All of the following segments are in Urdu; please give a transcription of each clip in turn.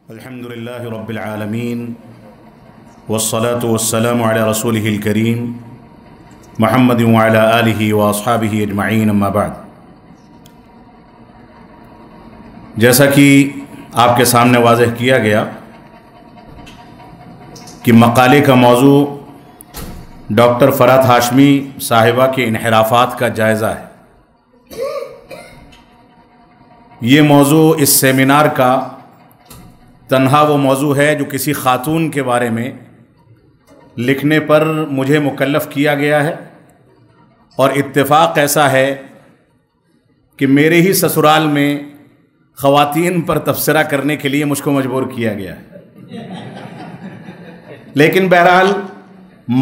الحمد لله رب العالمين والصلاة والسلام على رسوله الكريم محمد وعلى آله وأصحابه أجمعين أما بعد۔ جیسا کہ آپ کے سامنے واضح کیا گیا کہ مقالے کا موضوع ڈاکٹر فرحت ہاشمی صاحبہ کے انحرافات کا جائزہ ہے۔ یہ موضوع اس سیمینار کا تنہا وہ موضوع ہے جو کسی خاتون کے بارے میں لکھنے پر مجھے مکلف کیا گیا ہے، اور اتفاق ایسا ہے کہ میرے ہی سسرال میں خواتین پر تبصرہ کرنے کے لیے مجھ کو مجبور کیا گیا ہے۔ لیکن بہرحال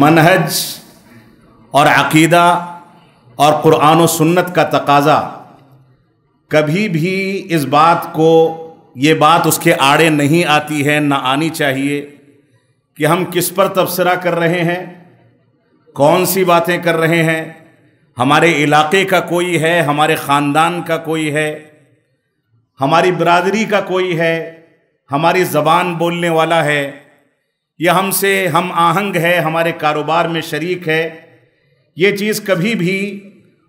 منہج اور عقیدہ اور قرآن و سنت کا تقاضا کبھی بھی اس بات کو، یہ بات اس کے آڑے نہیں آتی ہے، نہ آنی چاہیے کہ ہم کس پر تبصرہ کر رہے ہیں، کون سی باتیں کر رہے ہیں، ہمارے علاقے کا کوئی ہے، ہمارے خاندان کا کوئی ہے، ہماری برادری کا کوئی ہے، ہماری زبان بولنے والا ہے، یا ہم سے ہم آہنگ ہے، ہمارے کاروبار میں شریک ہے۔ یہ چیز کبھی بھی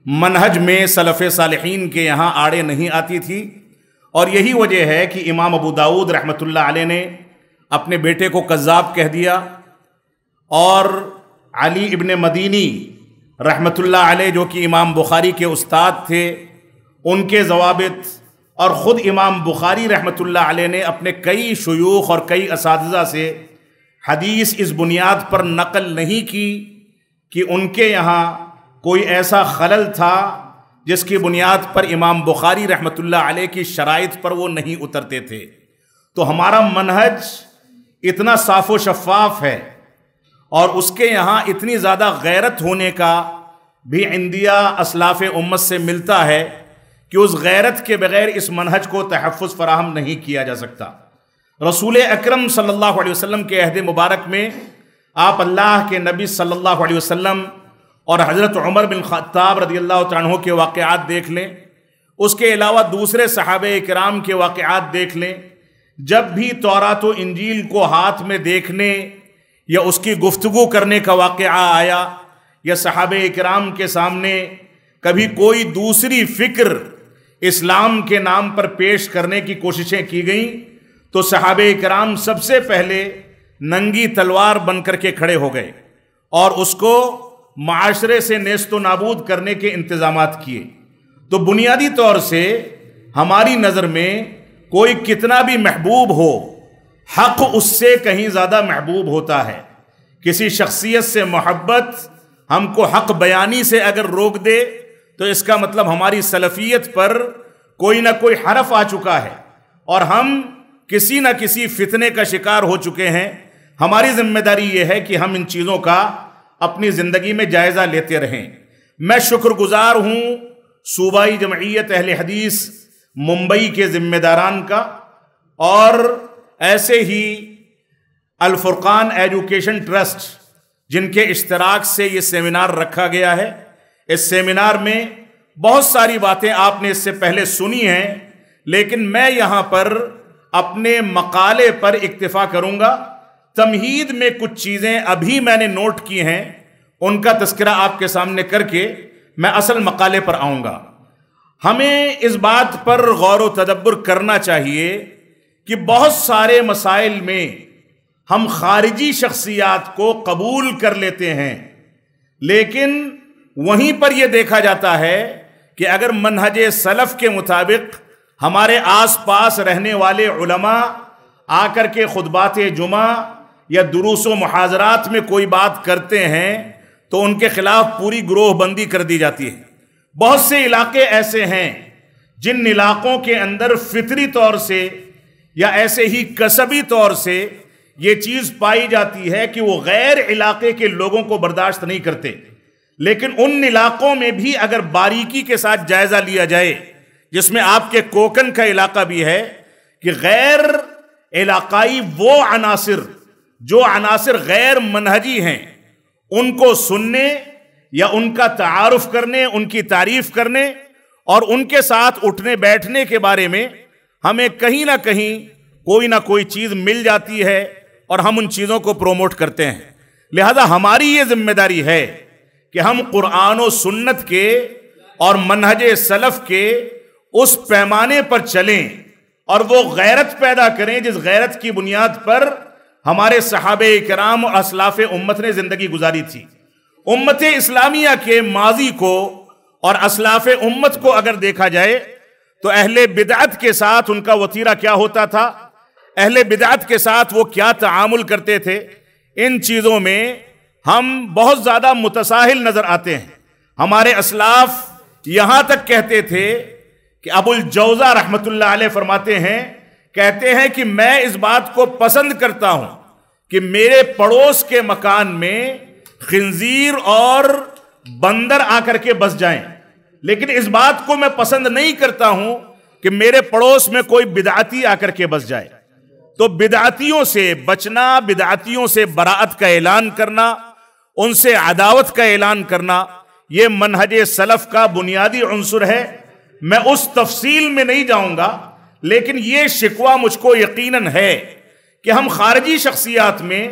منہج میں سلف صالحین کے یہاں آڑے نہیں آتی تھی، اور یہی وجہ ہے کہ امام ابو داؤد رحمۃ اللہ علیہ نے اپنے بیٹے کو کذاب کہہ دیا، اور علی ابن مدینی رحمۃ اللہ علیہ جو کہ امام بخاری کے استاد تھے، ان کے ضوابط، اور خود امام بخاری رحمۃ اللہ علیہ نے اپنے کئی شیوخ اور کئی اساتذہ سے حدیث اس بنیاد پر نقل نہیں کی کہ ان کے یہاں کوئی ایسا خلل تھا جس کی بنیاد پر امام بخاری رحمۃ اللہ علیہ کی شرائط پر وہ نہیں اترتے تھے۔ تو ہمارا منہج اتنا صاف و شفاف ہے، اور اس کے یہاں اتنی زیادہ غیرت ہونے کا بھی عندیہ اسلاف امت سے ملتا ہے کہ اس غیرت کے بغیر اس منہج کو تحفظ فراہم نہیں کیا جا سکتا۔ رسول اکرم صلی اللہ علیہ وسلم کے عہد مبارک میں آپ اللہ کے نبی صلی اللہ علیہ وسلم اور حضرت عمر بن خطاب رضی اللہ تعالیٰ عنہ کے واقعات دیکھ لیں، اس کے علاوہ دوسرے صحابہ کرام کے واقعات دیکھ لیں، جب بھی تورات و انجیل کو ہاتھ میں دیکھنے یا اس کی گفتگو کرنے کا واقعہ آیا، یا صحابہ کرام کے سامنے کبھی کوئی دوسری فکر اسلام کے نام پر پیش کرنے کی کوششیں کی گئیں، تو صحابہ کرام سب سے پہلے ننگی تلوار بن کر کے کھڑے ہو گئے اور اس کو معاشرے سے نیست و نابود کرنے کے انتظامات کیے۔ تو بنیادی طور سے ہماری نظر میں کوئی کتنا بھی محبوب ہو، حق اس سے کہیں زیادہ محبوب ہوتا ہے۔ کسی شخصیت سے محبت ہم کو حق بیانی سے اگر روک دے تو اس کا مطلب ہماری سلفیت پر کوئی نہ کوئی حرف آ چکا ہے، اور ہم کسی نہ کسی فتنے کا شکار ہو چکے ہیں۔ ہماری ذمہ داری یہ ہے کہ ہم ان چیزوں کا اپنی زندگی میں جائزہ لیتے رہیں۔ میں شکر گزار ہوں صوبائی جمعیت اہل حدیث ممبئی کے ذمہ داران کا، اور ایسے ہی الفرقان ایجوکیشن ٹرسٹ جن کے اشتراک سے یہ سیمینار رکھا گیا ہے۔ اس سیمینار میں بہت ساری باتیں آپ نے اس سے پہلے سنی ہیں، لیکن میں یہاں پر اپنے مقالے پر اکتفا کروں گا۔ تمہید میں کچھ چیزیں ابھی میں نے نوٹ کی ہیں، ان کا تذکرہ آپ کے سامنے کر کے میں اصل مقالے پر آؤں گا۔ ہمیں اس بات پر غور و تدبر کرنا چاہیے کہ بہت سارے مسائل میں ہم خارجی شخصیات کو قبول کر لیتے ہیں، لیکن وہیں پر یہ دیکھا جاتا ہے کہ اگر منہج سلف کے مطابق ہمارے آس پاس رہنے والے علماء آ کر کے خطبات جمعہ یا دروس و محاضرات میں کوئی بات کرتے ہیں تو ان کے خلاف پوری گروہ بندی کر دی جاتی ہے۔ بہت سے علاقے ایسے ہیں جن علاقوں کے اندر فطری طور سے یا ایسے ہی کسبی طور سے یہ چیز پائی جاتی ہے کہ وہ غیر علاقے کے لوگوں کو برداشت نہیں کرتے، لیکن ان علاقوں میں بھی اگر باریکی کے ساتھ جائزہ لیا جائے، جس میں آپ کے کوکن کا علاقہ بھی ہے، کہ غیر علاقائی وہ عناصر غیر منہجی ہیں، ان کو سننے یا ان کا تعارف کرنے، ان کی تعریف کرنے اور ان کے ساتھ اٹھنے بیٹھنے کے بارے میں ہمیں کہیں نہ کہیں کوئی نہ کوئی چیز مل جاتی ہے اور ہم ان چیزوں کو پروموٹ کرتے ہیں. لہذا ہماری یہ ذمہ داری ہے کہ ہم قرآن و سنت کے اور منہج سلف کے اس پیمانے پر چلیں اور وہ غیرت پیدا کریں جس غیرت کی بنیاد پر ہمارے صحابہ کرام اور اسلاف امت نے زندگی گزاری تھی. امت اسلامیہ کے ماضی کو اور اسلاف امت کو اگر دیکھا جائے تو اہل بدعت کے ساتھ ان کا وتیرہ کیا ہوتا تھا، اہل بدعت کے ساتھ وہ کیا تعامل کرتے تھے، ان چیزوں میں ہم بہت زیادہ متساہل نظر آتے ہیں. ہمارے اسلاف یہاں تک کہتے تھے کہ ابو الجوزہ رحمت اللہ علیہ فرماتے ہیں، کہتے ہیں کہ میں اس بات کو پسند کرتا ہوں کہ میرے پڑوس کے مکان میں خنزیر اور بندر آ کر کے بس جائیں، لیکن اس بات کو میں پسند نہیں کرتا ہوں کہ میرے پڑوس میں کوئی بدعتی آ کر کے بس جائے. تو بدعتیوں سے بچنا، بدعتیوں سے براءت کا اعلان کرنا، ان سے عداوت کا اعلان کرنا، یہ منہج سلف کا بنیادی عنصر ہے. میں اس تفصیل میں نہیں جاؤں گا، لیکن یہ شکوہ مجھ کو یقیناً ہے کہ ہم خارجی شخصیات میں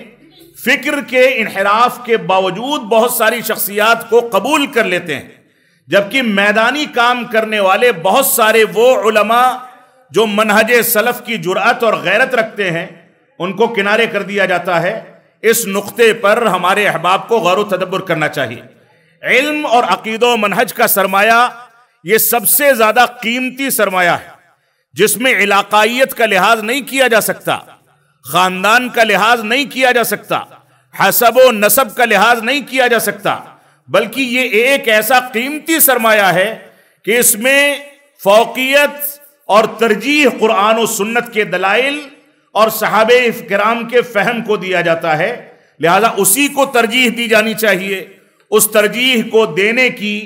فکر کے انحراف کے باوجود بہت ساری شخصیات کو قبول کر لیتے ہیں، جبکہ میدانی کام کرنے والے بہت سارے وہ علماء جو منہج سلف کی جرأت اور غیرت رکھتے ہیں ان کو کنارے کر دیا جاتا ہے. اس نقطے پر ہمارے احباب کو غور و تدبر کرنا چاہیے. علم اور عقیدہ و منہج کا سرمایہ یہ سب سے زیادہ قیمتی سرمایہ ہے، جس میں علاقائیت کا لحاظ نہیں کیا جا سکتا، خاندان کا لحاظ نہیں کیا جا سکتا، حسب و نسب کا لحاظ نہیں کیا جا سکتا، بلکہ یہ ایک ایسا قیمتی سرمایہ ہے کہ اس میں فوقیت اور ترجیح قرآن و سنت کے دلائل اور صحابہ کرام کے فہم کو دیا جاتا ہے. لہذا اسی کو ترجیح دی جانی چاہیے. اس ترجیح کو دینے کی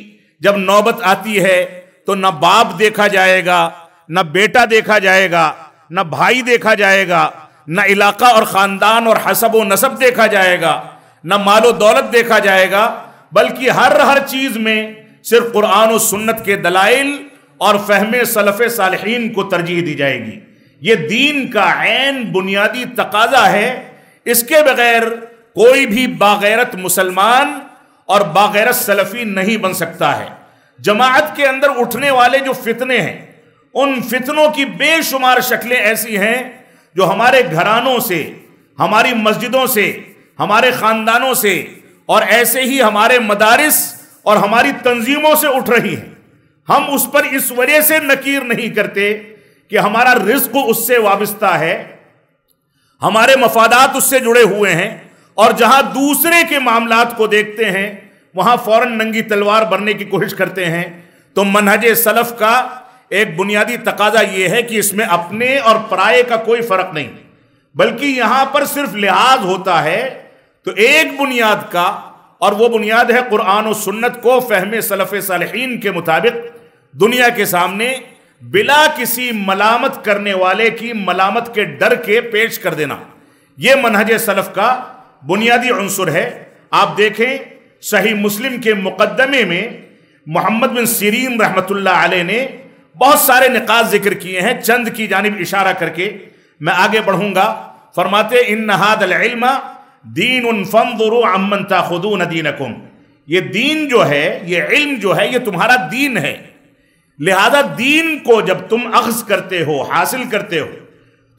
جب نوبت آتی ہے تو نہ باپ دیکھا جائے گا، نہ بیٹا دیکھا جائے گا، نہ بھائی دیکھا جائے گا، نہ علاقہ اور خاندان اور حسب و نسب دیکھا جائے گا، نہ مال و دولت دیکھا جائے گا، بلکہ ہر چیز میں صرف قرآن و سنت کے دلائل اور فہم سلف صالحین کو ترجیح دی جائے گی. یہ دین کا عین بنیادی تقاضا ہے. اس کے بغیر کوئی بھی باغیرت مسلمان اور باغیرت سلفی نہیں بن سکتا ہے. جماعت کے اندر اٹھنے والے جو فتنے ہیں، ان فتنوں کی بے شمار شکلیں ایسی ہیں جو ہمارے گھرانوں سے، ہماری مسجدوں سے، ہمارے خاندانوں سے اور ایسے ہی ہمارے مدارس اور ہماری تنظیموں سے اٹھ رہی ہیں. ہم اس پر اس وجہ سے نکیر نہیں کرتے کہ ہمارا رزق اس سے وابستہ ہے، ہمارے مفادات اس سے جڑے ہوئے ہیں، اور جہاں دوسرے کے معاملات کو دیکھتے ہیں وہاں فوراً ننگی تلوار بننے کی کوشش کرتے ہیں. تو منہج سلف کا ایک بنیادی تقاضا یہ ہے کہ اس میں اپنے اور پرائے کا کوئی فرق نہیں، بلکہ یہاں پر صرف لحاظ ہوتا ہے تو ایک بنیاد کا، اور وہ بنیاد ہے قرآن و سنت کو فہم سلف صالحین کے مطابق دنیا کے سامنے بلا کسی ملامت کرنے والے کی ملامت کے ڈر کے پیش کر دینا. یہ منہج سلف کا بنیادی عنصر ہے. آپ دیکھیں صحیح مسلم کے مقدمے میں محمد بن سیرین رحمت اللہ علیہ نے بہت سارے نقاط ذکر کیے ہیں. چند کی جانب اشارہ کر کے میں آگے بڑھوں گا. فرماتے ان ھذا العلم دین فانظروا عمن تاخذون دینکم. یہ دین جو ہے، یہ علم جو ہے، یہ تمہارا دین ہے. لہذا دین کو جب تم اخذ کرتے ہو، حاصل کرتے ہو،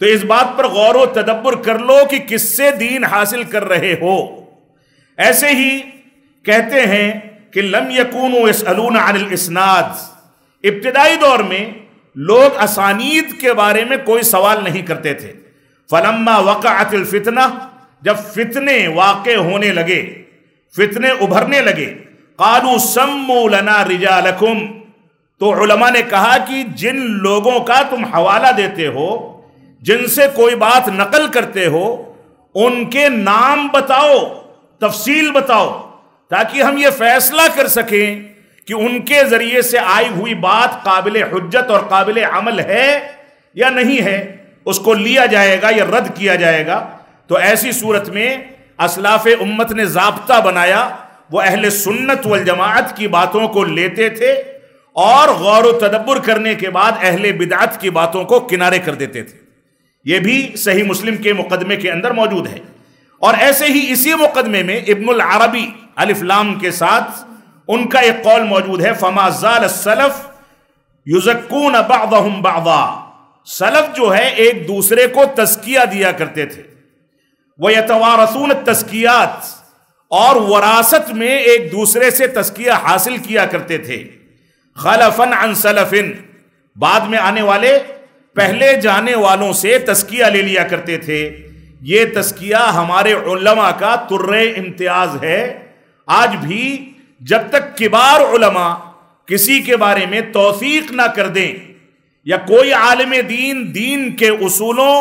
تو اس بات پر غور و تدبر کر لو کہ کس سے دین حاصل کر رہے ہو. ایسے ہی کہتے ہیں کہ لم یکونوا یسألون عن الاسناد. ابتدائی دور میں لوگ اسانید کے بارے میں کوئی سوال نہیں کرتے تھے. فلما وقعت الفتنہ، جب فتنے واقع ہونے لگے، فتنے ابھرنے لگے، قالوا سموا لنا رجالکم، تو علماء نے کہا کہ جن لوگوں کا تم حوالہ دیتے ہو، جن سے کوئی بات نقل کرتے ہو، ان کے نام بتاؤ، تفصیل بتاؤ، تاکہ ہم یہ فیصلہ کر سکیں کہ ان کے ذریعے سے آئی ہوئی بات قابل حجت اور قابل عمل ہے یا نہیں ہے، اس کو لیا جائے گا یا رد کیا جائے گا. تو ایسی صورت میں اسلاف امت نے ضابطہ بنایا، وہ اہل سنت والجماعت کی باتوں کو لیتے تھے اور غور و تدبر کرنے کے بعد اہل بدعت کی باتوں کو کنارے کر دیتے تھے. یہ بھی صحیح مسلم کے مقدمے کے اندر موجود ہے. اور ایسے ہی اسی مقدمے میں ابن العربی الف لام کے ساتھ ان کا ایک قول موجود ہے, فما زال السلف یزکون بعضهم بعضا. سلف جو ہے ایک دوسرے کو تزکیہ دیا کرتے تھے. وَيَتَوَارَثُونَ التَّزْكِيَاتِ, اور وراثت میں ایک دوسرے سے تزکیہ حاصل کیا کرتے تھے. خلفاً عن سلفن, بعد میں آنے والے پہلے جانے والوں سے تزکیہ لے لیا کرتے تھے. یہ تزکیہ ہمارے علماء کا طرے امتیاز ہے. آج بھی جب تک کبار علماء کسی کے بارے میں توثیق نہ کر دیں, یا کوئی عالم دین کے اصولوں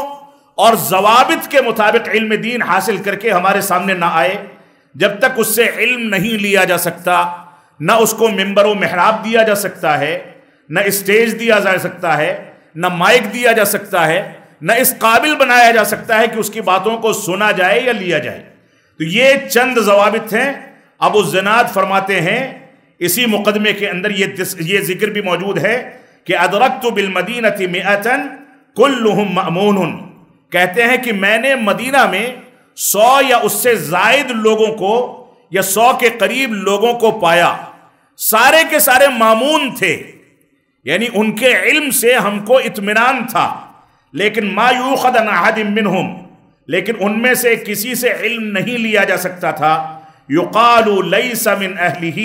اور ضوابط کے مطابق علم دین حاصل کر کے ہمارے سامنے نہ آئے, جب تک اس سے علم نہیں لیا جا سکتا, نہ اس کو ممبر و محراب دیا جا سکتا ہے, نہ اسٹیج دیا جا سکتا ہے, نہ مائک دیا جا سکتا ہے, نہ اس قابل بنایا جا سکتا ہے کہ اس کی باتوں کو سنا جائے یا لیا جائے. تو یہ چند ضوابط ہیں. ابو الزناد فرماتے ہیں اسی مقدمے کے اندر یہ ذکر بھی موجود ہے کہ ادرکت بالمدینۃ مئۃ کلہم مأمون, کہتے ہیں کہ میں نے مدینہ میں 100 یا اس سے زائد لوگوں کو, یا 100 کے قریب لوگوں کو پایا, سارے کے سارے مامون تھے, یعنی ان کے علم سے ہم کو اطمینان تھا. لیکن ما یؤخذ عن احد منہم, لیکن ان میں سے کسی سے علم نہیں لیا جا سکتا تھا. یقال لیس من اہلہ,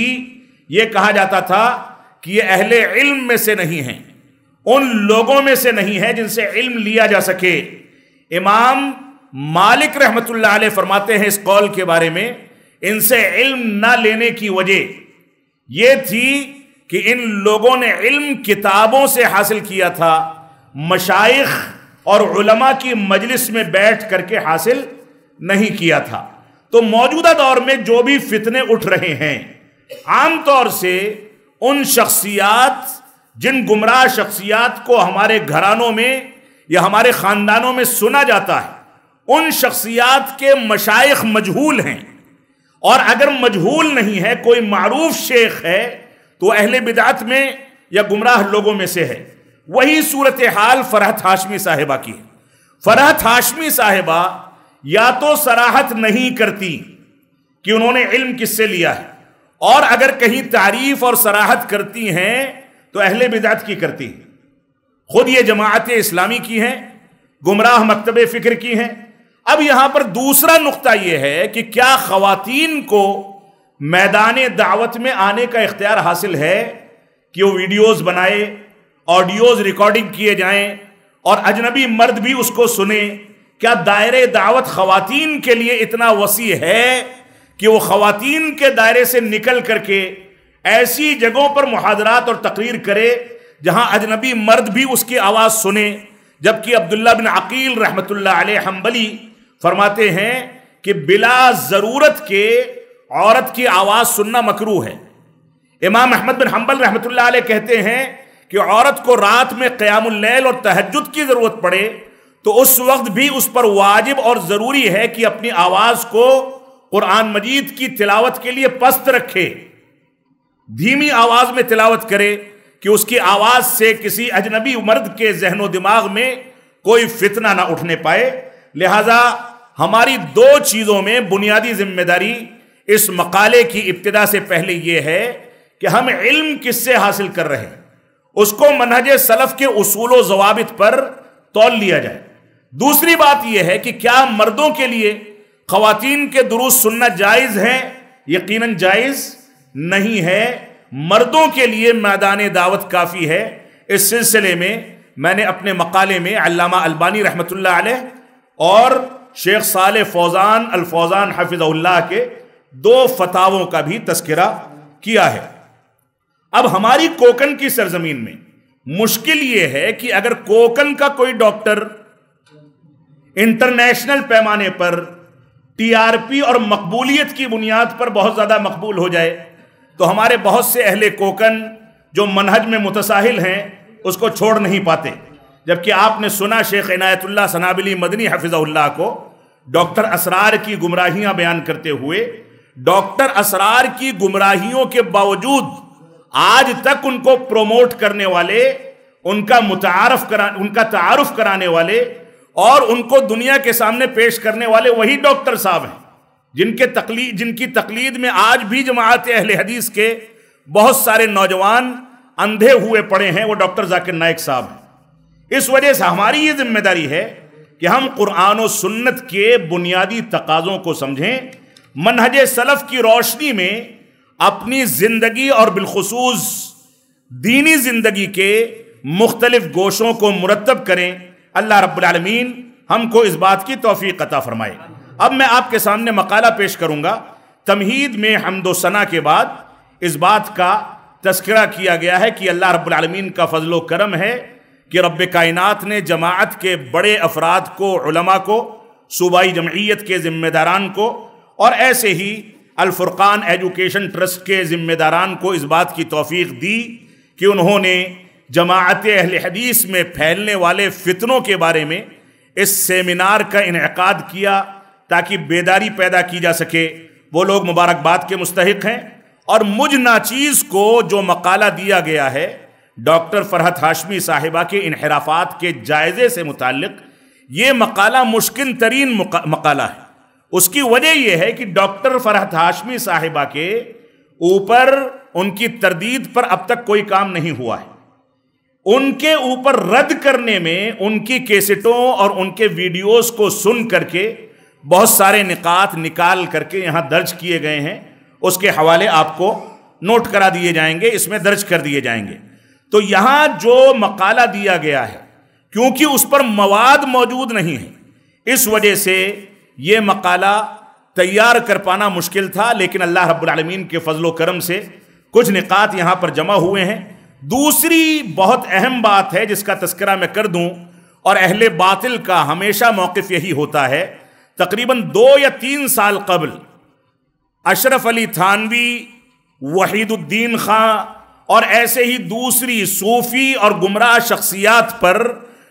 یہ کہا جاتا تھا کہ یہ اہل علم میں سے نہیں ہیں, ان لوگوں میں سے نہیں ہے جن سے علم لیا جا سکے. امام مالک رحمت اللہ علیہ فرماتے ہیں اس قول کے بارے میں, ان سے علم نہ لینے کی وجہ یہ تھی کہ ان لوگوں نے علم کتابوں سے حاصل کیا تھا, مشائخ اور علماء کی مجلس میں بیٹھ کر کے حاصل نہیں کیا تھا. تو موجودہ دور میں جو بھی فتنے اٹھ رہے ہیں, عام طور سے ان شخصیات, جن گمراہ شخصیات کو ہمارے گھرانوں میں یا ہمارے خاندانوں میں سنا جاتا ہے, ان شخصیات کے مشائخ مجہول ہیں. اور اگر مجہول نہیں ہے, کوئی معروف شیخ ہے, تو اہل بدعت میں یا گمراہ لوگوں میں سے ہے. وہی صورتحال فرحت ہاشمی صاحبہ کی ہے. فرحت ہاشمی صاحبہ یا تو صراحت نہیں کرتی کہ انہوں نے علم کس سے لیا ہے, اور اگر کہیں تعریف اور صراحت کرتی ہیں تو اہل بدعت کی کرتی ہیں. خود یہ جماعت اسلامی کی ہیں, گمراہ مکتب فکر کی ہیں. اب یہاں پر دوسرا نقطہ یہ ہے کہ کیا خواتین کو میدان دعوت میں آنے کا اختیار حاصل ہے کہ وہ ویڈیوز بنائے, آڈیوز ریکارڈنگ کیے جائیں اور اجنبی مرد بھی اس کو سنیں؟ کیا دائرے دعوت خواتین کے لیے اتنا وسیع ہے کہ وہ خواتین کے دائرے سے نکل کر کے ایسی جگہوں پر محاضرات اور تقریر کرے جہاں اجنبی مرد بھی اس کی آواز سنے؟ جبکہ عبداللہ بن عقیل رحمت اللہ علیہ حنبلی فرماتے ہیں کہ بلا ضرورت کے عورت کی آواز سننا مکروہ ہے. امام احمد بن حنبل رحمت اللہ علیہ کہتے ہیں کہ عورت کو رات میں قیام اللیل اور تہجد کی ضرورت پڑے تو اس وقت بھی اس پر واجب اور ضروری ہے کہ اپنی آواز کو قرآن مجید کی تلاوت کے لیے پست رکھے, دھیمی آواز میں تلاوت کرے کہ اس کی آواز سے کسی اجنبی مرد کے ذہن و دماغ میں کوئی فتنہ نہ اٹھنے پائے. لہذا ہماری 2 چیزوں میں بنیادی ذمہ داری اس مقالے کی ابتدا سے پہلے یہ ہے کہ ہم علم کس سے حاصل کر رہے ہیں, اس کو منہج سلف کے اصول و ضوابط پر تول لیا جائے. دوسری بات یہ ہے کہ کیا مردوں کے لیے خواتین کے دروس سننا جائز ہے؟ یقیناً جائز نہیں ہے. مردوں کے لیے میدان دعوت کافی ہے. اس سلسلے میں نے اپنے مقالے میں علامہ البانی رحمت اللہ علیہ اور شیخ صالح فوزان الفوزان حفظہ اللہ کے 2 فتاووں کا بھی تذکرہ کیا ہے. اب ہماری کوکن کی سرزمین میں مشکل یہ ہے کہ اگر کوکن کا کوئی ڈاکٹر انٹرنیشنل پیمانے پر ٹی آر پی اور مقبولیت کی بنیاد پر بہت زیادہ مقبول ہو جائے تو ہمارے بہت سے اہل کوکن جو منہج میں متساہل ہیں اس کو چھوڑ نہیں پاتے. جبکہ آپ نے سنا شیخ عنایت اللہ سنابلی مدنی حفظہ اللہ کو ڈاکٹر اسرار کی گمراہیاں بیان کرتے ہوئے, ڈاکٹر اسرار کی گمراہیوں کے باوجود آج تک ان کو پروموٹ کرنے والے, ان کا تعارف کرانے والے, اور ان کو دنیا کے سامنے پیش کرنے والے وہی ڈاکٹر صاحب ہیں جن کی تقلید میں آج بھی جماعت اہل حدیث کے بہت سارے نوجوان اندھے ہوئے پڑے ہیں، وہ ڈاکٹر ذاکر نائک صاحب ہیں۔ اس وجہ سے ہماری یہ ذمہ داری ہے کہ ہم قرآن و سنت کے بنیادی تقاضوں کو سمجھیں، منہج سلف کی روشنی میں اپنی زندگی اور بالخصوص دینی زندگی کے مختلف گوشوں کو مرتب کریں۔ اللہ رب العالمین ہم کو اس بات کی توفیق عطا فرمائے۔ اب میں آپ کے سامنے مقالہ پیش کروں گا۔ تمہید میں حمد و ثنا کے بعد اس بات کا تذکرہ کیا گیا ہے کہ اللہ رب العالمین کا فضل و کرم ہے کہ رب کائنات نے جماعت کے بڑے افراد کو، علماء کو، صوبائی جمعیت کے ذمہ داران کو، اور ایسے ہی الفرقان ایجوکیشن ٹرسٹ کے ذمہ داران کو اس بات کی توفیق دی کہ انہوں نے جماعت اہل حدیث میں پھیلنے والے فتنوں کے بارے میں اس سیمینار کا انعقاد کیا تاکہ بیداری پیدا کی جا سکے۔ وہ لوگ مبارکباد کے مستحق ہیں، اور مجھ ناچیز کو جو مقالہ دیا گیا ہے ڈاکٹر فرحت ہاشمی صاحبہ کے انحرافات کے جائزے سے متعلق، یہ مقالہ مشکل ترین مقالہ ہے۔ اس کی وجہ یہ ہے کہ ڈاکٹر فرحت ہاشمی صاحبہ کے اوپر ان کی تردید پر اب تک کوئی کام نہیں ہوا ہے۔ ان کے اوپر رد کرنے میں ان کی کیسٹوں اور ان کے ویڈیوز کو سن کر کے بہت سارے نکات نکال کر کے یہاں درج کیے گئے ہیں، اس کے حوالے آپ کو نوٹ کرا دیے جائیں گے، اس میں درج کر دیے جائیں گے۔ تو یہاں جو مقالہ دیا گیا ہے، کیونکہ اس پر مواد موجود نہیں ہے، اس وجہ سے یہ مقالہ تیار کر پانا مشکل تھا، لیکن اللہ رب العالمین کے فضل و کرم سے کچھ نکات یہاں پر جمع ہوئے ہیں۔ دوسری بہت اہم بات ہے جس کا تذکرہ میں کر دوں، اور اہل باطل کا ہمیشہ موقف یہی ہوتا ہے، تقریباً 2 یا 3 سال قبل اشرف علی تھانوی، وحید الدین خان اور ایسے ہی دوسری صوفی اور گمراہ شخصیات پر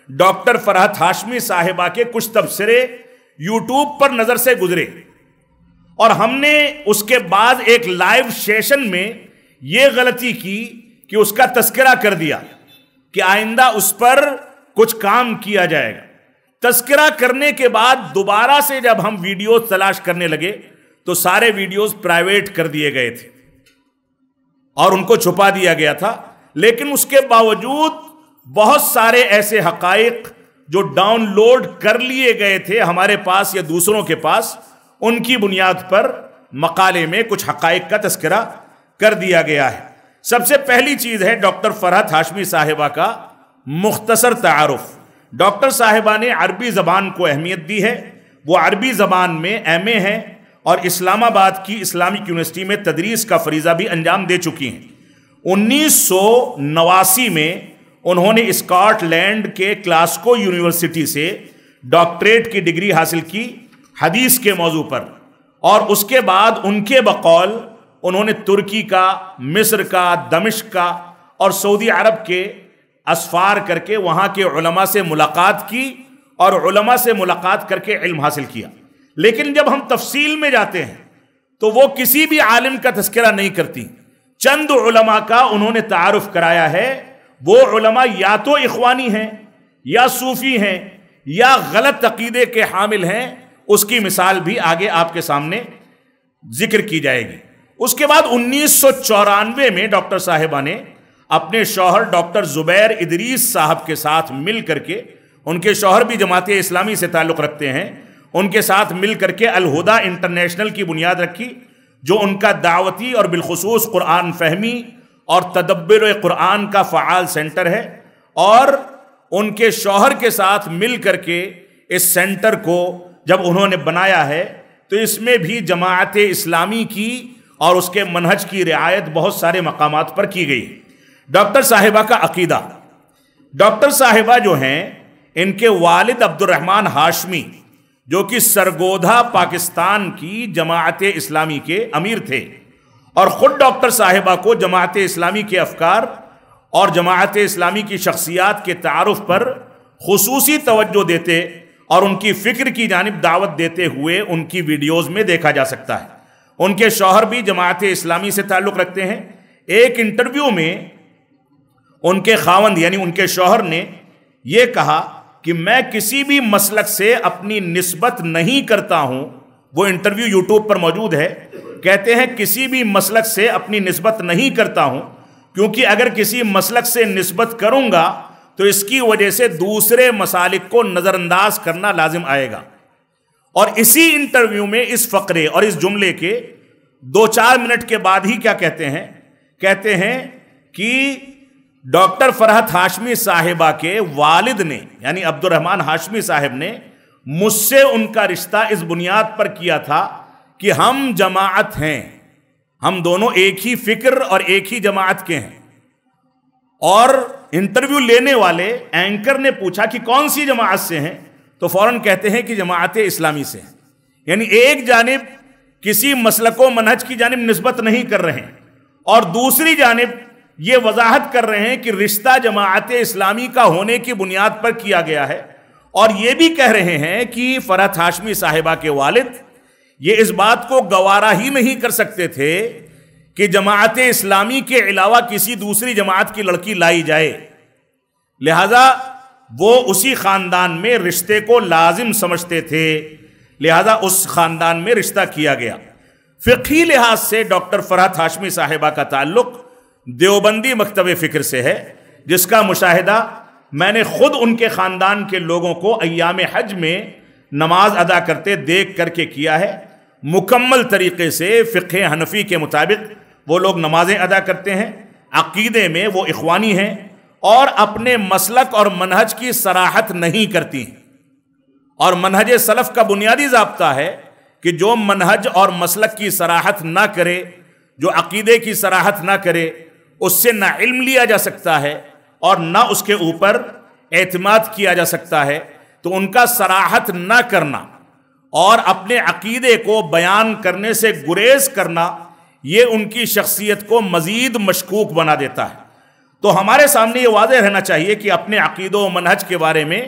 ڈاکٹر فرحت ہاشمی صاحبہ کے کچھ تبصرے یوٹیوب پر نظر سے گزرے، اور ہم نے اس کے بعد ایک لائیو سیشن میں یہ غلطی کی کہ اس کا تذکرہ کر دیا کہ آئندہ اس پر کچھ کام کیا جائے گا۔ تذکرہ کرنے کے بعد دوبارہ سے جب ہم ویڈیوز تلاش کرنے لگے تو سارے ویڈیوز پرائیویٹ کر دیے گئے تھے اور ان کو چھپا دیا گیا تھا، لیکن اس کے باوجود بہت سارے ایسے حقائق جو ڈاؤن لوڈ کر لیے گئے تھے ہمارے پاس یا دوسروں کے پاس، ان کی بنیاد پر مقالے میں کچھ حقائق کا تذکرہ کر دیا گیا ہے۔ سب سے پہلی چیز ہے ڈاکٹر فرحت ہاشمی صاحبہ کا مختصر تعارف۔ ڈاکٹر صاحبہ نے عربی زبان کو اہمیت دی ہے، وہ عربی زبان میں ایم اے ہیں اور اسلام آباد کی اسلامک یونیورسٹی میں تدریس کا فریضہ بھی انجام دے چکی ہیں۔ 1989 میں انہوں نے اسکاٹ لینڈ کے گلاسگو یونیورسٹی سے ڈاکٹریٹ کی ڈگری حاصل کی حدیث کے موضوع پر، اور اس کے بعد ان کے بقول انہوں نے ترکی کا، مصر کا، دمشق کا اور سعودی عرب کے اسفار کر کے وہاں کے علماء سے ملاقات کی، اور علماء سے ملاقات کر کے علم حاصل کیا۔ لیکن جب ہم تفصیل میں جاتے ہیں تو وہ کسی بھی عالم کا تذکرہ نہیں کرتی، چند علماء کا انہوں نے تعارف کرایا ہے۔ وہ علماء یا تو اخوانی ہیں، یا صوفی ہیں، یا غلط عقیدے کے حامل ہیں، اس کی مثال بھی آگے آپ کے سامنے ذکر کی جائے گی۔ اس کے بعد 1994 میں ڈاکٹر صاحبہ نے اپنے شوہر ڈاکٹر زبیر ادریس صاحب کے ساتھ مل کر کے، ان کے شوہر بھی جماعت اسلامی سے تعلق رکھتے ہیں، ان کے ساتھ مل کر کے الہدا انٹرنیشنل کی بنیاد رکھی، جو ان کا دعوتی اور بالخصوص قرآن فہمی اور تدبر قرآن کا فعال سینٹر ہے، اور ان کے شوہر کے ساتھ مل کر کے اس سینٹر کو جب انہوں نے بنایا ہے تو اس میں بھی جماعت اسلامی کی اور اس کے منہج کی رعایت بہت سارے مقامات پر کی گئی۔ ڈاکٹر صاحبہ کا عقیدہ، ڈاکٹر صاحبہ جو ہیں، ان کے والد عبد الرحمن ہاشمی جو کہ سرگودھا پاکستان کی جماعت اسلامی کے امیر تھے، اور خود ڈاکٹر صاحبہ کو جماعت اسلامی کے افکار اور جماعت اسلامی کی شخصیات کے تعارف پر خصوصی توجہ دیتے اور ان کی فکر کی جانب دعوت دیتے ہوئے ان کی ویڈیوز میں دیکھا جا سکتا ہے۔ ان کے شوہر بھی جماعت اسلامی سے تعلق رکھتے ہیں۔ ایک انٹرویو میں ان کے خاوند یعنی ان کے شوہر نے یہ کہا کہ میں کسی بھی مسلک سے اپنی نسبت نہیں کرتا ہوں. وہ انٹرویو یوٹیوب پر موجود ہے. کہتے ہیں کسی بھی مسلک سے اپنی نسبت نہیں کرتا ہوں، کیونکہ اگر کسی مسلک سے نسبت کروں گا تو اس کی وجہ سے دوسرے مسالک کو نظر انداز کرنا لازم آئے گا. اور اسی انٹرویو میں اس فقرے اور اس جملے کے 2-4 منٹ کے بعد ہی کیا کہتے ہیں کہ ڈاکٹر فرحت ہاشمی صاحبہ کے والد نے، یعنی عبد الرحمن ہاشمی صاحب نے مجھ سے ان کا رشتہ اس بنیاد پر کیا تھا کہ ہم جماعت ہیں، ہم دونوں ایک ہی فکر اور ایک ہی جماعت کے ہیں. اور انٹرویو لینے والے اینکر نے پوچھا کہ کون سی جماعت سے ہیں، تو فوراً کہتے ہیں کہ جماعت اسلامی سے ہیں. یعنی ایک جانب کسی مسلک و منہج کی جانب نسبت نہیں کر رہے ہیں، اور دوسری جانب یہ وضاحت کر رہے ہیں کہ رشتہ جماعت اسلامی کا ہونے کی بنیاد پر کیا گیا ہے. اور یہ بھی کہہ رہے ہیں کہ فرحت ہاشمی صاحبہ کے والد یہ اس بات کو گوارا ہی نہیں کر سکتے تھے کہ جماعت اسلامی کے علاوہ کسی دوسری جماعت کی لڑکی لائی جائے، لہذا وہ اسی خاندان میں رشتے کو لازم سمجھتے تھے، لہذا اس خاندان میں رشتہ کیا گیا. فقہی لحاظ سے ڈاکٹر فرحت ہاشمی صاحبہ کا تعلق دیوبندی مکتب فکر سے ہے، جس کا مشاہدہ میں نے خود ان کے خاندان کے لوگوں کو ایام حج میں نماز ادا کرتے دیکھ کر کے کیا ہے. مکمل طریقے سے فقہ حنفی کے مطابق وہ لوگ نمازیں ادا کرتے ہیں، عقیدے میں وہ اخوانی ہیں، اور اپنے مسلک اور منہج کی صراحت نہیں کرتی ہیں. اور منہج سلف کا بنیادی ضابطہ ہے کہ جو منہج اور مسلک کی صراحت نہ کرے، جو عقیدے کی صراحت نہ کرے، اس سے نہ علم لیا جا سکتا ہے اور نہ اس کے اوپر اعتماد کیا جا سکتا ہے. تو ان کا صراحت نہ کرنا اور اپنے عقیدے کو بیان کرنے سے گریز کرنا، یہ ان کی شخصیت کو مزید مشکوک بنا دیتا ہے. تو ہمارے سامنے یہ واضح رہنا چاہیے کہ اپنے عقیدہ و منہج کے بارے میں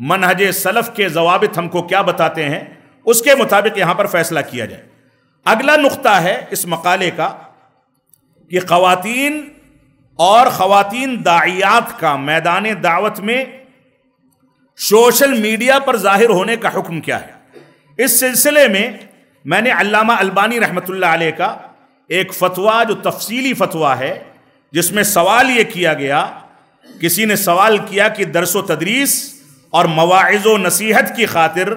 منہج سلف کے ضوابط ہم کو کیا بتاتے ہیں، اس کے مطابق یہاں پر فیصلہ کیا جائے. اگلا نقطہ ہے اس مقالے کا کہ خواتین اور خواتین داعیات کا میدان دعوت میں سوشل میڈیا پر ظاہر ہونے کا حکم کیا ہے. اس سلسلے میں نے علامہ البانی رحمۃ اللہ علیہ کا ایک فتویٰ جو تفصیلی فتویٰ ہے، جس میں سوال یہ کیا گیا، کسی نے سوال کیا کہ درس و تدریس اور مواعظ و نصیحت کی خاطر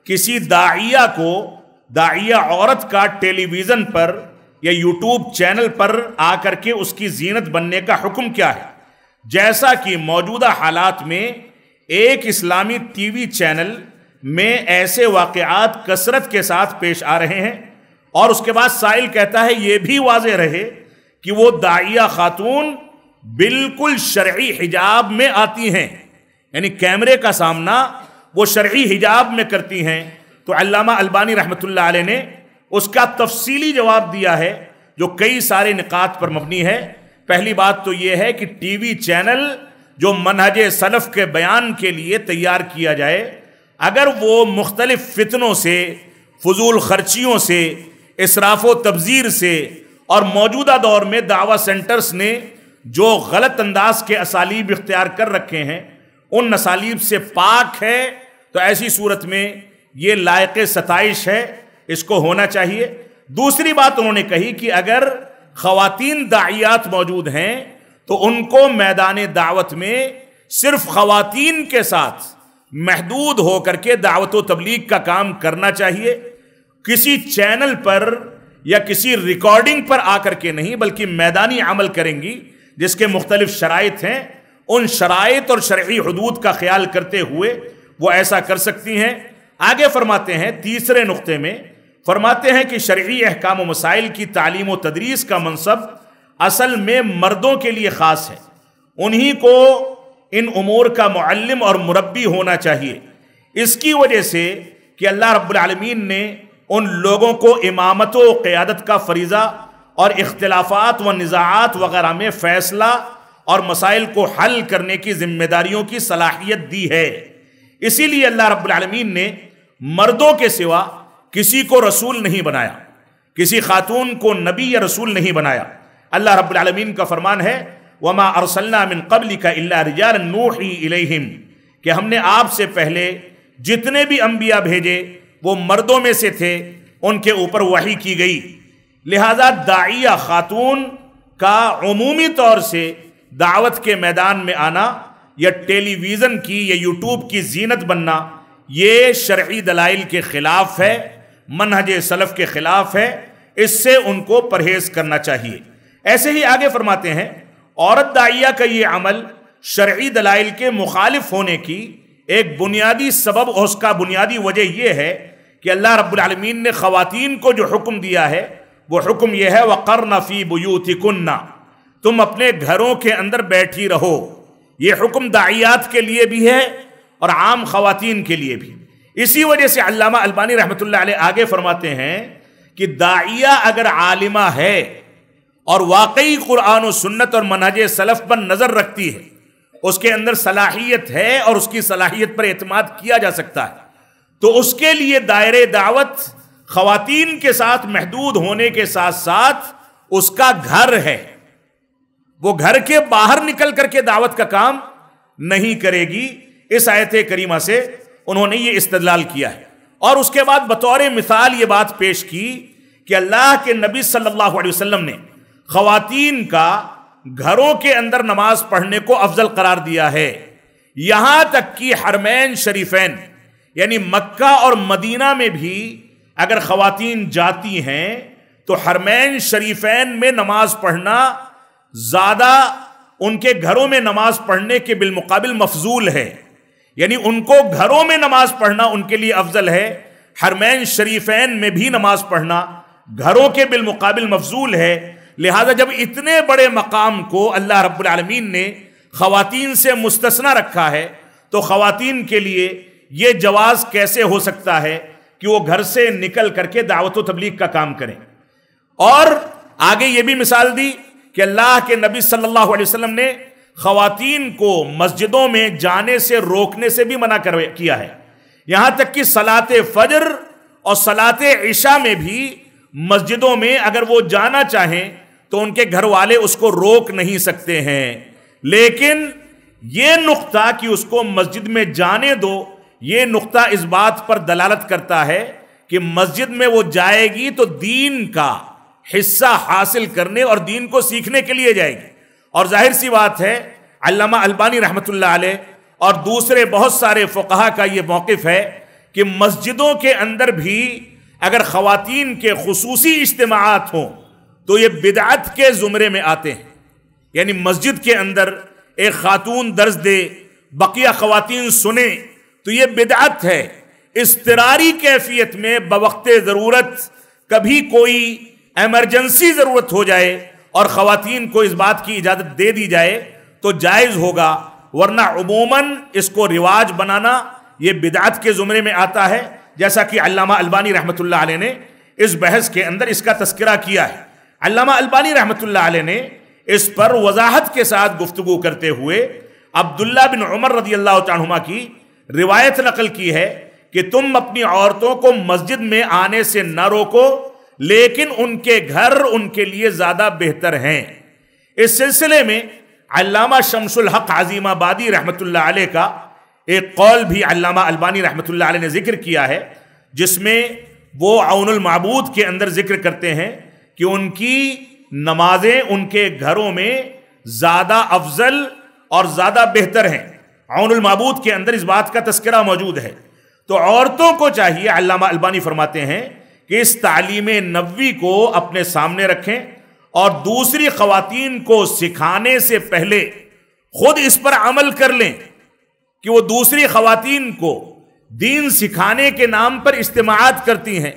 کسی داعیہ عورت کا ٹیلی ویژن پر یا یوٹیوب چینل پر آ کر کے اس کی زینت بننے کا حکم کیا ہے. جیسا کہ موجودہ حالات میں ایک اسلامی ٹی وی چینل میں ایسے واقعات کثرت کے ساتھ پیش آ رہے ہیں، اور اس کے بعد سائل کہتا ہے یہ بھی واضح رہے کہ وہ داعیہ خاتون بالکل شرعی حجاب میں آتی ہیں، یعنی کیمرے کا سامنا وہ شرعی حجاب میں کرتی ہیں. تو علامہ البانی رحمۃ اللہ علیہ نے اس کا تفصیلی جواب دیا ہے جو کئی سارے نکات پر مبنی ہے. پہلی بات تو یہ ہے کہ ٹی وی چینل جو منہج سلف کے بیان کے لیے تیار کیا جائے، اگر وہ مختلف فتنوں سے، فضول خرچیوں سے، اسراف و تبذیر سے، اور موجودہ دور میں دعوی سینٹرز نے جو غلط انداز کے اسالیب اختیار کر رکھے ہیں ان اسالیب سے پاک ہے، تو ایسی صورت میں یہ لائق ستائش ہے، اس کو ہونا چاہیے. دوسری بات انہوں نے کہی کہ اگر خواتین داعیات موجود ہیں تو ان کو میدان دعوت میں صرف خواتین کے ساتھ محدود ہو کر کے دعوت و تبلیغ کا کام کرنا چاہیے. کسی چینل پر یا کسی ریکارڈنگ پر آ کر کے نہیں، بلکہ میدانی عمل کریں گی جس کے مختلف شرائط ہیں، ان شرائط اور شرعی حدود کا خیال کرتے ہوئے وہ ایسا کر سکتی ہیں. آگے فرماتے ہیں تیسرے نقطے میں، فرماتے ہیں کہ شرعی احکام و مسائل کی تعلیم و تدریس کا منصب اصل میں مردوں کے لیے خاص ہے، انہی کو ان امور کا معلم اور مربی ہونا چاہیے. اس کی وجہ سے کہ اللہ رب العالمین نے ان لوگوں کو امامت و قیادت کا فریضہ اور اختلافات و نزاعات وغیرہ میں فیصلہ اور مسائل کو حل کرنے کی ذمہ داریوں کی صلاحیت دی ہے. اسی لیے اللہ رب العالمین نے مردوں کے سوا کسی کو رسول نہیں بنایا، کسی خاتون کو نبی یا رسول نہیں بنایا. اللہ رب العالمین کا فرمان ہے وَمَا أَرْسَلْنَا مِن قَبْلِكَ إِلَّا رِجَالًا نُوحِي إِلَيْهِمْ، کہ ہم نے آپ سے پہلے جتنے بھی انبیاء بھیجے وہ مردوں میں سے تھے، ان کے اوپر وحی کی گئی، لہذا داعیہ خاتون کا عمومی طور سے دعوت کے میدان میں آنا یا ٹیلی ویژن کی یا یوٹیوب کی زینت بننا یہ شرعی دلائل کے خلاف ہے، منہج سلف کے خلاف ہے، اس سے ان کو پرہیز کرنا چاہیے۔ ایسے ہی آگے فرماتے ہیں عورت داعیہ کا یہ عمل شرعی دلائل کے مخالف ہونے کی ایک بنیادی سبب اور اس کا بنیادی وجہ یہ ہے کہ اللہ رب العالمین نے خواتین کو جو حکم دیا ہے وہ حکم یہ ہے وَقَرْنَ فِي بُيُوتِكُنَّ، تم اپنے گھروں کے اندر بیٹھی رہو۔ یہ حکم داعیات کے لیے بھی ہے اور عام خواتین کے لیے بھی۔ اسی وجہ سے علامہ البانی رحمۃ اللہ علیہ آگے فرماتے ہیں کہ داعیہ اگر عالمہ ہے اور واقعی قرآن و سنت اور منہج سلف پر نظر رکھتی ہے، اس کے اندر صلاحیت ہے اور اس کی صلاحیت پر اعتماد کیا جا سکتا ہے، تو اس کے لیے دائرہ دعوت خواتین کے ساتھ محدود ہونے کے ساتھ ساتھ اس کا گھر ہے، وہ گھر کے باہر نکل کر کے دعوت کا کام نہیں کرے گی۔ اس آیت کریمہ سے انہوں نے یہ استدلال کیا ہے، اور اس کے بعد بطور مثال یہ بات پیش کی کہ اللہ کے نبی صلی اللہ علیہ وسلم نے خواتین کا گھروں کے اندر نماز پڑھنے کو افضل قرار دیا ہے، یہاں تک کہ حرمین شریفین یعنی مکہ اور مدینہ میں بھی اگر خواتین جاتی ہیں تو حرمین شریفین میں نماز پڑھنا زیادہ ان کے گھروں میں نماز پڑھنے کے بالمقابل مفضول ہے، یعنی ان کو گھروں میں نماز پڑھنا ان کے لیے افضل ہے، حرمین شریفین میں بھی نماز پڑھنا گھروں کے بالمقابل مفضول ہے۔ لہذا جب اتنے بڑے مقام کو اللہ رب العالمین نے خواتین سے مستثنی رکھا ہے تو خواتین کے لیے یہ جواز کیسے ہو سکتا ہے کہ وہ گھر سے نکل کر کے دعوت و تبلیغ کا کام کریں؟ اور آگے یہ بھی مثال دی کہ اللہ کے نبی صلی اللہ علیہ وسلم نے خواتین کو مسجدوں میں جانے سے روکنے سے بھی منع کیا ہے، یہاں تک کہ صلاۃ فجر اور صلاۃ عشاء میں بھی مسجدوں میں اگر وہ جانا چاہیں تو ان کے گھر والے اس کو روک نہیں سکتے ہیں، لیکن یہ نقطہ کہ اس کو مسجد میں جانے دو، یہ نقطہ اس بات پر دلالت کرتا ہے کہ مسجد میں وہ جائے گی تو دین کا حصہ حاصل کرنے اور دین کو سیکھنے کے لیے جائے گی۔ اور ظاہر سی بات ہے علامہ البانی رحمۃ اللہ علیہ اور دوسرے بہت سارے فقہا کا یہ موقف ہے کہ مسجدوں کے اندر بھی اگر خواتین کے خصوصی اجتماعات ہوں تو یہ بدعت کے زمرے میں آتے ہیں، یعنی مسجد کے اندر ایک خاتون درس دے بقیہ خواتین سنیں تو یہ بدعت ہے۔ اضطراری کیفیت میں بوقت ضرورت کبھی کوئی ایمرجنسی ضرورت ہو جائے اور خواتین کو اس بات کی اجازت دے دی جائے تو جائز ہوگا، ورنہ عموماً اس کو رواج بنانا یہ بدعت کے زمرے میں آتا ہے، جیسا کہ علامہ البانی رحمۃ اللہ علیہ نے اس بحث کے اندر اس کا تذکرہ کیا ہے۔ علامہ البانی رحمۃ اللہ علیہ نے اس پر وضاحت کے ساتھ گفتگو کرتے ہوئے عبداللہ بن عمر رضی اللہ عنہما کی روایت نقل کی ہے کہ تم اپنی عورتوں کو مسجد میں آنے سے نہ روکو، لیکن ان کے گھر ان کے لیے زیادہ بہتر ہیں۔ اس سلسلے میں علامہ شمس الحق عظیم آبادی رحمۃ اللہ علیہ کا ایک قول بھی علامہ البانی رحمۃ اللہ علیہ نے ذکر کیا ہے، جس میں وہ عون المعبود کے اندر ذکر کرتے ہیں کہ ان کی نمازیں ان کے گھروں میں زیادہ افضل اور زیادہ بہتر ہیں۔ عون المعبود کے اندر اس بات کا تذکرہ موجود ہے۔ تو عورتوں کو چاہیے، علامہ البانی فرماتے ہیں، کہ اس تعلیم نبوی کو اپنے سامنے رکھیں اور دوسری خواتین کو سکھانے سے پہلے خود اس پر عمل کر لیں کہ وہ دوسری خواتین کو دین سکھانے کے نام پر اجتماعات کرتی ہیں،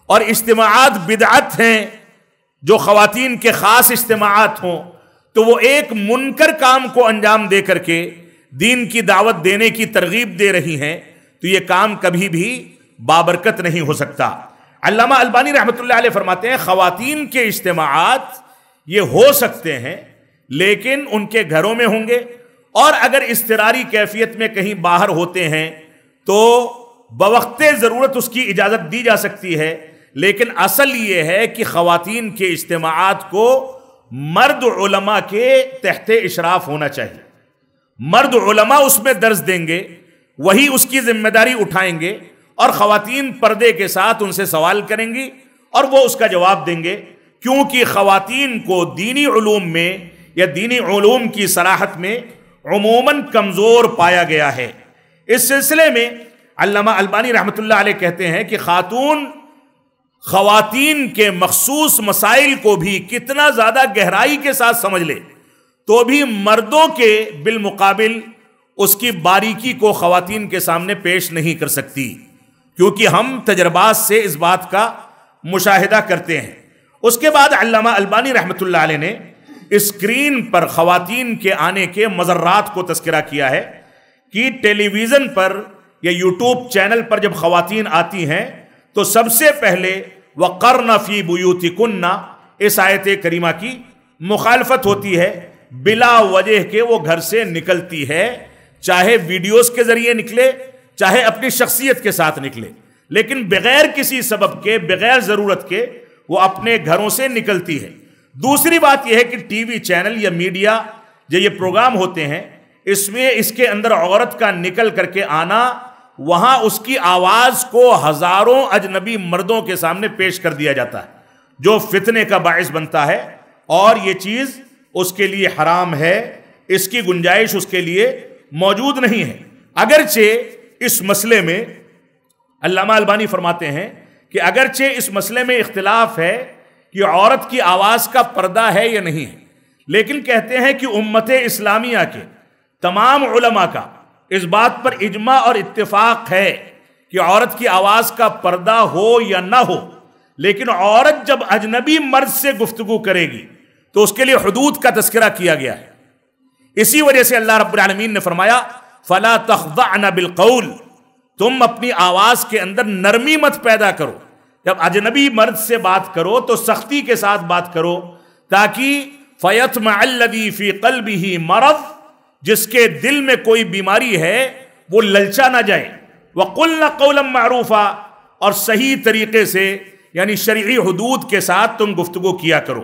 اور اجتماعات بدعت ہیں، جو خواتین کے خاص اجتماعات ہوں تو وہ ایک منکر کام کو انجام دے کر کے دین کی دعوت دینے کی ترغیب دے رہی ہیں، تو یہ کام کبھی بھی بابرکت نہیں ہو سکتا۔ علامہ البانی رحمۃ اللہ علیہ فرماتے ہیں خواتین کے اجتماعات یہ ہو سکتے ہیں لیکن ان کے گھروں میں ہوں گے، اور اگر اضطراری کیفیت میں کہیں باہر ہوتے ہیں تو بوقت ضرورت اس کی اجازت دی جا سکتی ہے، لیکن اصل یہ ہے کہ خواتین کے اجتماعات کو مرد علماء کے تحت اشراف ہونا چاہیے۔ مرد علماء اس میں درس دیں گے وہی اس کی ذمہ داری اٹھائیں گے اور خواتین پردے کے ساتھ ان سے سوال کریں گی اور وہ اس کا جواب دیں گے، کیونکہ خواتین کو دینی علوم میں یا دینی علوم کی صلاحت میں عموماً کمزور پایا گیا ہے۔ اس سلسلے میں علامہ البانی رحمۃ اللہ علیہ کہتے ہیں کہ خواتین کے مخصوص مسائل کو بھی کتنا زیادہ گہرائی کے ساتھ سمجھ لے تو بھی مردوں کے بالمقابل اس کی باریکی کو خواتین کے سامنے پیش نہیں کر سکتی، کیونکہ ہم تجربات سے اس بات کا مشاہدہ کرتے ہیں۔ اس کے بعد علامہ البانی رحمۃ اللہ علیہ نے اسکرین پر خواتین کے آنے کے مضرات کو تذکرہ کیا ہے کہ ٹیلی ویژن پر یا یوٹیوب چینل پر جب خواتین آتی ہیں تو سب سے پہلے وَقَرْنَ فِي بُيُوتِكُنَّ اس آیت کریمہ کی مخالفت ہوتی ہے، بلا وجہ کے وہ گھر سے نکلتی ہے، چاہے ویڈیوز کے ذریعے نکلے چاہے اپنی شخصیت کے ساتھ نکلے، لیکن بغیر کسی سبب کے، بغیر ضرورت کے وہ اپنے گھروں سے نکلتی ہے۔ دوسری بات یہ ہے کہ ٹی وی چینل یا میڈیا جو یہ پروگرام ہوتے ہیں اس میں اس کے اندر عورت کا نکل کر کے آنا، وہاں اس کی آواز کو ہزاروں اجنبی مردوں کے سامنے پیش کر دیا جاتا ہے، جو فتنے کا باعث بنتا ہے، اور یہ چیز اس کے لیے حرام ہے، اس کی گنجائش اس کے لیے موجود نہیں ہے۔ اگرچہ اس مسئلے میں علامہ البانی فرماتے ہیں کہ اگرچہ اس مسئلے میں اختلاف ہے کہ عورت کی آواز کا پردہ ہے یا نہیں ہے، لیکن کہتے ہیں کہ امت اسلامیہ کے تمام علماء کا اس بات پر اجماع اور اتفاق ہے کہ عورت کی آواز کا پردہ ہو یا نہ ہو، لیکن عورت جب اجنبی مرد سے گفتگو کرے گی تو اس کے لیے حدود کا تذکرہ کیا گیا ہے۔ اسی وجہ سے اللہ رب العالمین نے فرمایا فَلَا تَخْضَعْنَ بِالْقَوْلِ، تم اپنی آواز کے اندر نرمی مت پیدا کرو، جب اجنبی مرد سے بات کرو تو سختی کے ساتھ بات کرو، تاکہ فَيَطْمَعَ الَّذِي فِي قَلْبِهِ مَرَضٌ، جس کے دل میں کوئی بیماری ہے وہ للچا نہ جائے، وَقُلْنَ قَوْلًا مَعْرُوفًا، اور صحیح طریقے سے یعنی شرعی حدود کے ساتھ تم گفتگو کیا کرو۔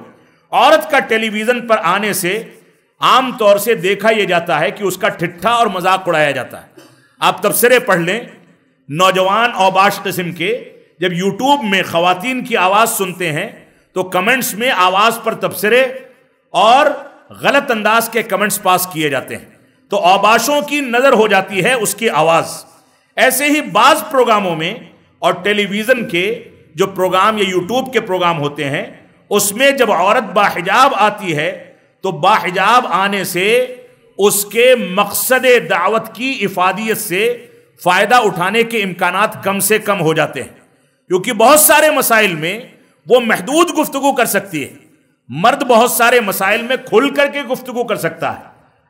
عورت کا ٹیلی ویژن پر آنے سے عام طور سے دیکھا یہ جاتا ہے کہ اس کا ٹھٹھا اور مذاق اڑایا جاتا ہے۔ آپ تبصرے پڑھ لیں، نوجوان اوباش قسم کے جب یوٹیوب میں خواتین کی آواز سنتے ہیں تو کمنٹس میں آواز پر تبصرے اور غلط انداز کے کمنٹس پاس کیے جاتے ہیں، تو اوباشوں کی نظر ہو جاتی ہے اس کی آواز۔ ایسے ہی بعض پروگراموں میں اور ٹیلی ویژن کے جو پروگرام یا یوٹیوب کے پروگرام ہوتے ہیں اس میں جب عورت باحجاب آتی ہے تو باحجاب آنے سے اس کے مقصد دعوت کی افادیت سے فائدہ اٹھانے کے امکانات کم سے کم ہو جاتے ہیں، کیونکہ بہت سارے مسائل میں وہ محدود گفتگو کر سکتی ہے۔ مرد بہت سارے مسائل میں کھل کر کے گفتگو کر سکتا ہے،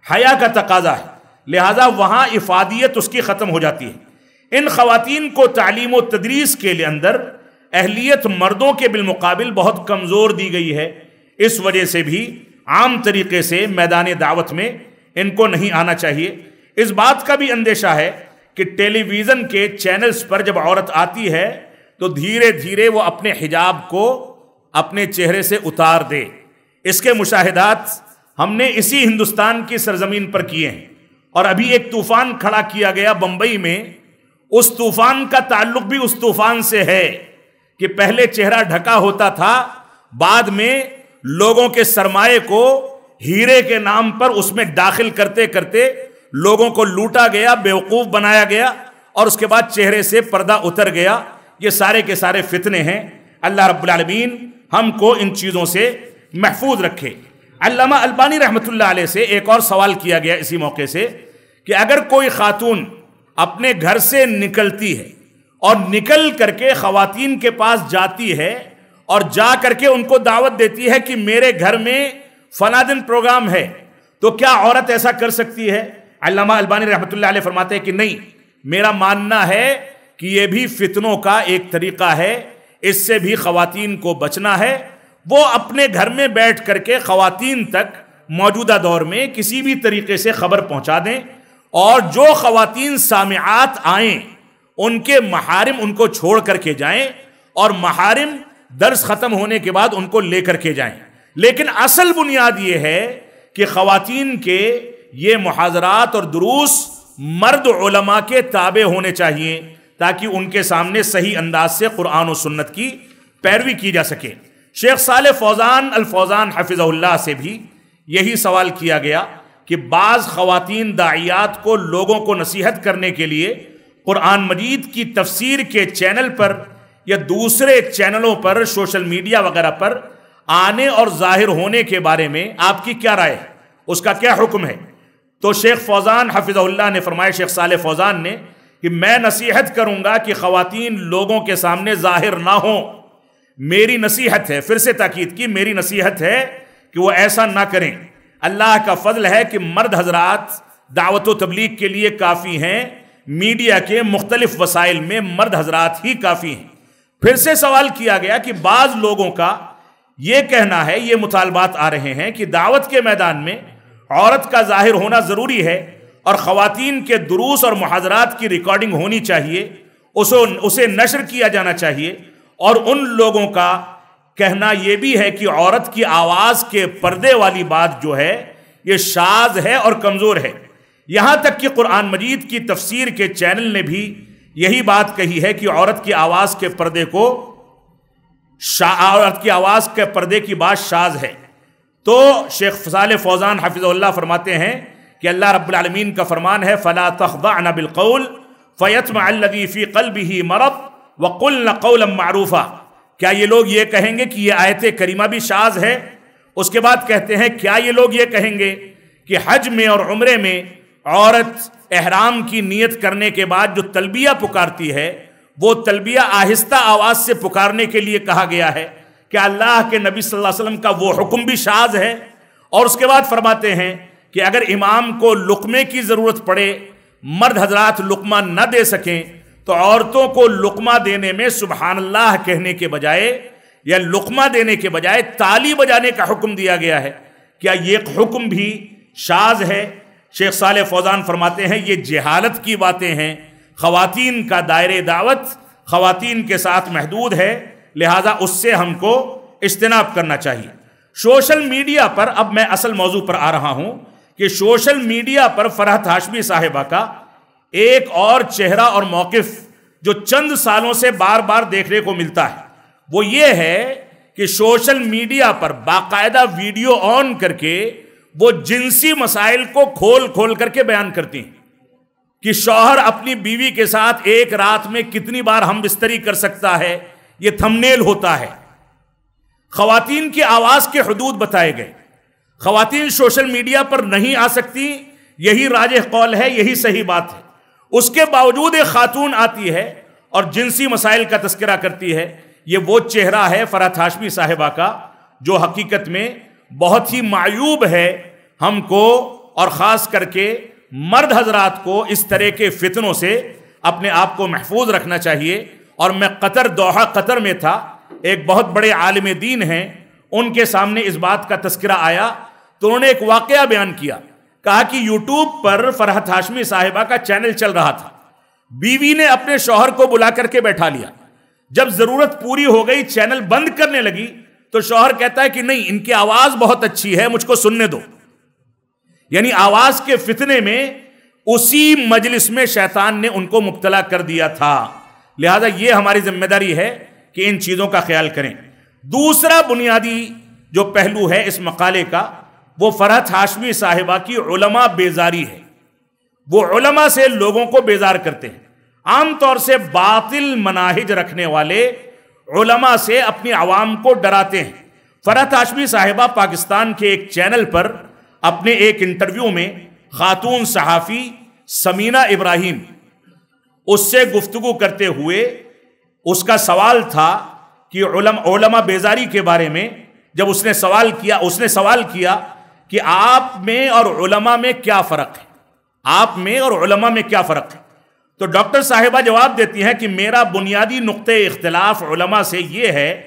حیا کا تقاضا ہے، لہٰذا وہاں افادیت اس کی ختم ہو جاتی ہے۔ ان خواتین کو تعلیم و تدریس کے اندر اہلیت مردوں کے بالمقابل بہت کمزور دی گئی ہے، اس وجہ سے بھی عام طریقے سے میدان دعوت میں ان کو نہیں آنا چاہیے۔ اس بات کا بھی اندیشہ ہے کہ ٹیلی ویژن کے چینلز پر جب عورت آتی ہے تو دھیرے دھیرے وہ اپنے حجاب کو اپنے چہرے سے اتار دے۔ اس کے مشاہدات ہم نے اسی ہندوستان کی سرزمین پر کیے ہیں، اور ابھی ایک طوفان کھڑا کیا گیا بمبئی میں، اس طوفان کا تعلق بھی اس طوفان سے ہے کہ پہلے چہرہ ڈھکا ہوتا تھا، بعد میں لوگوں کے سرمایے کو ہیرے کے نام پر اس میں داخل کرتے کرتے لوگوں کو لوٹا گیا، بیوقوف بنایا گیا، اور اس کے بعد چہرے سے پردہ اتر گیا۔ یہ سارے کے سارے فتنے ہیں، اللہ رب العالمین ہم کو ان چیزوں سے محفوظ رکھے۔ علامہ البانی رحمۃ اللہ علیہ سے ایک اور سوال کیا گیا اسی موقع سے کہ اگر کوئی خاتون اپنے گھر سے نکلتی ہے اور نکل کر کے خواتین کے پاس جاتی ہے اور جا کر کے ان کو دعوت دیتی ہے کہ میرے گھر میں فلاں دن پروگرام ہے، تو کیا عورت ایسا کر سکتی ہے؟ علامہ البانی رحمۃ اللہ علیہ فرماتے ہیں کہ نہیں، میرا ماننا ہے کہ یہ بھی فتنوں کا ایک طریقہ ہے، اس سے بھی خواتین کو بچنا ہے۔ وہ اپنے گھر میں بیٹھ کر کے خواتین تک موجودہ دور میں کسی بھی طریقے سے خبر پہنچا دیں، اور جو خواتین سامعات آئیں ان کے محارم ان کو چھوڑ کر کے جائیں، اور محارم درس ختم ہونے کے بعد ان کو لے کر کے جائیں۔ لیکن اصل بنیاد یہ ہے کہ خواتین کے یہ محاضرات اور دروس مرد علماء کے تابع ہونے چاہیے تاکہ ان کے سامنے صحیح انداز سے قرآن و سنت کی پیروی کی جا سکے۔ شیخ صالح فوزان الفوزان حفظہ اللہ سے بھی یہی سوال کیا گیا کہ بعض خواتین داعیات کو لوگوں کو نصیحت کرنے کے لیے قرآن مجید کی تفسیر کے چینل پر یا دوسرے چینلوں پر سوشل میڈیا وغیرہ پر آنے اور ظاہر ہونے کے بارے میں آپ کی کیا رائے ہے، اس کا کیا حکم ہے؟ تو شیخ فوزان حفظہ اللہ نے فرمایا، شیخ صالح فوزان نے، کہ میں نصیحت کروں گا کہ خواتین لوگوں کے سامنے ظاہر نہ ہوں۔ میری نصیحت ہے، پھر سے تاکید کی، میری نصیحت ہے کہ وہ ایسا نہ کریں۔ اللہ کا فضل ہے کہ مرد حضرات دعوت و تبلیغ کے لیے کافی ہیں، میڈیا کے مختلف وسائل میں مرد حضرات ہی کافی ہیں۔ پھر سے سوال کیا گیا کہ بعض لوگوں کا یہ کہنا ہے، یہ مطالبات آ رہے ہیں کہ دعوت کے میدان میں عورت کا ظاہر ہونا ضروری ہے اور خواتین کے دروس اور محاضرات کی ریکارڈنگ ہونی چاہیے، اسے نشر کیا جانا چاہیے، اور ان لوگوں کا کہنا یہ بھی ہے کہ عورت کی آواز کے پردے والی بات جو ہے یہ شاذ ہے اور کمزور ہے۔ یہاں تک کہ قرآن مجید کی تفسیر کے چینل نے بھی یہی بات کہی ہے کہ عورت کی آواز کے پردے کی بات شاذ ہے۔ تو شیخ صالح فوزان حفظہ اللہ فرماتے ہیں کہ اللہ رب العالمین کا فرمان ہے فَلَا تَخْضَعْنَ بِالْقَوْلِ فَيَطْمَعَ الَّذِي فِي قَلْبِهِ مَرَضٌ وَقُلْنَ قَوْلًا مَعْرُوفًا۔ کیا یہ لوگ یہ کہیں گے کہ یہ آیت کریمہ بھی شاذ ہے؟ اس کے بعد کہتے ہیں کیا یہ لوگ یہ کہیں گے کہ حج میں اور عمرے میں عورت احرام کی نیت کرنے کے بعد جو تلبیہ پکارتی ہے وہ تلبیہ آہستہ آواز سے پکارنے کے لیے کہا گیا ہے؟ کہ اللہ کے نبی صلی اللہ علیہ وسلم کا وہ حکم بھی شاذ ہے؟ اور اس کے بعد فرماتے ہیں کہ اگر امام کو لقمے کی ضرورت پڑے، مرد حضرات لقمہ نہ دے سکیں، تو عورتوں کو لقمہ دینے میں سبحان اللہ کہنے کے بجائے یا لقمہ دینے کے بجائے تالی بجانے کا حکم دیا گیا ہے۔ کیا یہ حکم بھی شاذ ہے؟ شیخ صالح فوزان فرماتے ہیں یہ جہالت کی باتیں ہیں۔ خواتین کا دائرہ دعوت خواتین کے ساتھ محدود ہے، لہٰذا اس سے ہم کو اجتناب کرنا چاہیے۔ سوشل میڈیا پر، اب میں اصل موضوع پر آ رہا ہوں کہ سوشل میڈیا پر فرحت ہاشمی صاحبہ کا ایک اور چہرہ اور موقف جو چند سالوں سے بار بار دیکھنے کو ملتا ہے وہ یہ ہے کہ سوشل میڈیا پر باقاعدہ ویڈیو آن کر کے وہ جنسی مسائل کو کھول کھول کر کے بیان کرتی ہیں کہ شوہر اپنی بیوی کے ساتھ ایک رات میں کتنی بار ہم بستری کر سکتا ہے، یہ تھمنیل ہوتا ہے۔ خواتین کی آواز کے حدود بتائے گئے، خواتین سوشل میڈیا پر نہیں آ سکتی، یہی راجح قول ہے، یہی صحیح بات ہے۔ اس کے باوجود ایک خاتون آتی ہے اور جنسی مسائل کا تذکرہ کرتی ہے۔ یہ وہ چہرہ ہے فرحت ہاشمی صاحبہ کا جو حقیقت میں بہت ہی معیوب ہے۔ ہم کو اور خاص کر کے مرد حضرات کو اس طرح کے فتنوں سے اپنے آپ کو محفوظ رکھنا چاہیے۔ اور میں دوحہ قطر میں تھا، ایک بہت بڑے عالم دین ہیں، ان کے سامنے اس بات کا تذکرہ آیا تو انہوں نے ایک واقعہ بیان کیا، کہا کہ یوٹیوب پر فرحت ہاشمی صاحبہ کا چینل چل رہا تھا، بیوی نے اپنے شوہر کو بلا کر کے بیٹھا لیا، جب ضرورت پوری ہو گئی چینل بند کرنے لگی تو شوہر کہتا ہے کہ نہیں، ان کی آواز بہت اچھی ہے، مجھ کو سننے دو۔ یعنی آواز کے فتنے میں اسی مجلس میں شیطان نے ان کو مبتلا کر دیا تھا۔ لہذا یہ ہماری ذمہ داری ہے کہ ان چیزوں کا خیال کریں۔ دوسرا بنیادی جو پہلو ہے اس مقالے کا وہ فرحت ہاشمی صاحبہ کی علماء بیزاری ہے۔ وہ علماء سے لوگوں کو بیزار کرتے ہیں۔ عام طور سے باطل مناہج رکھنے والے علماء سے اپنی عوام کو ڈراتے ہیں۔ فرحت ہاشمی صاحبہ پاکستان کے ایک چینل پر اپنے ایک انٹرویو میں خاتون صحافی سمینہ ابراہیم اس سے گفتگو کرتے ہوئے اس کا سوال تھا کہ علماء بیزاری کے بارے میں جب اس نے سوال کیا کہ آپ میں اور علماء میں کیا فرق ہے، آپ میں اور علماء میں کیا فرق ہے، تو ڈاکٹر صاحبہ جواب دیتی ہیں کہ میرا بنیادی نقطہ اختلاف علماء سے یہ ہے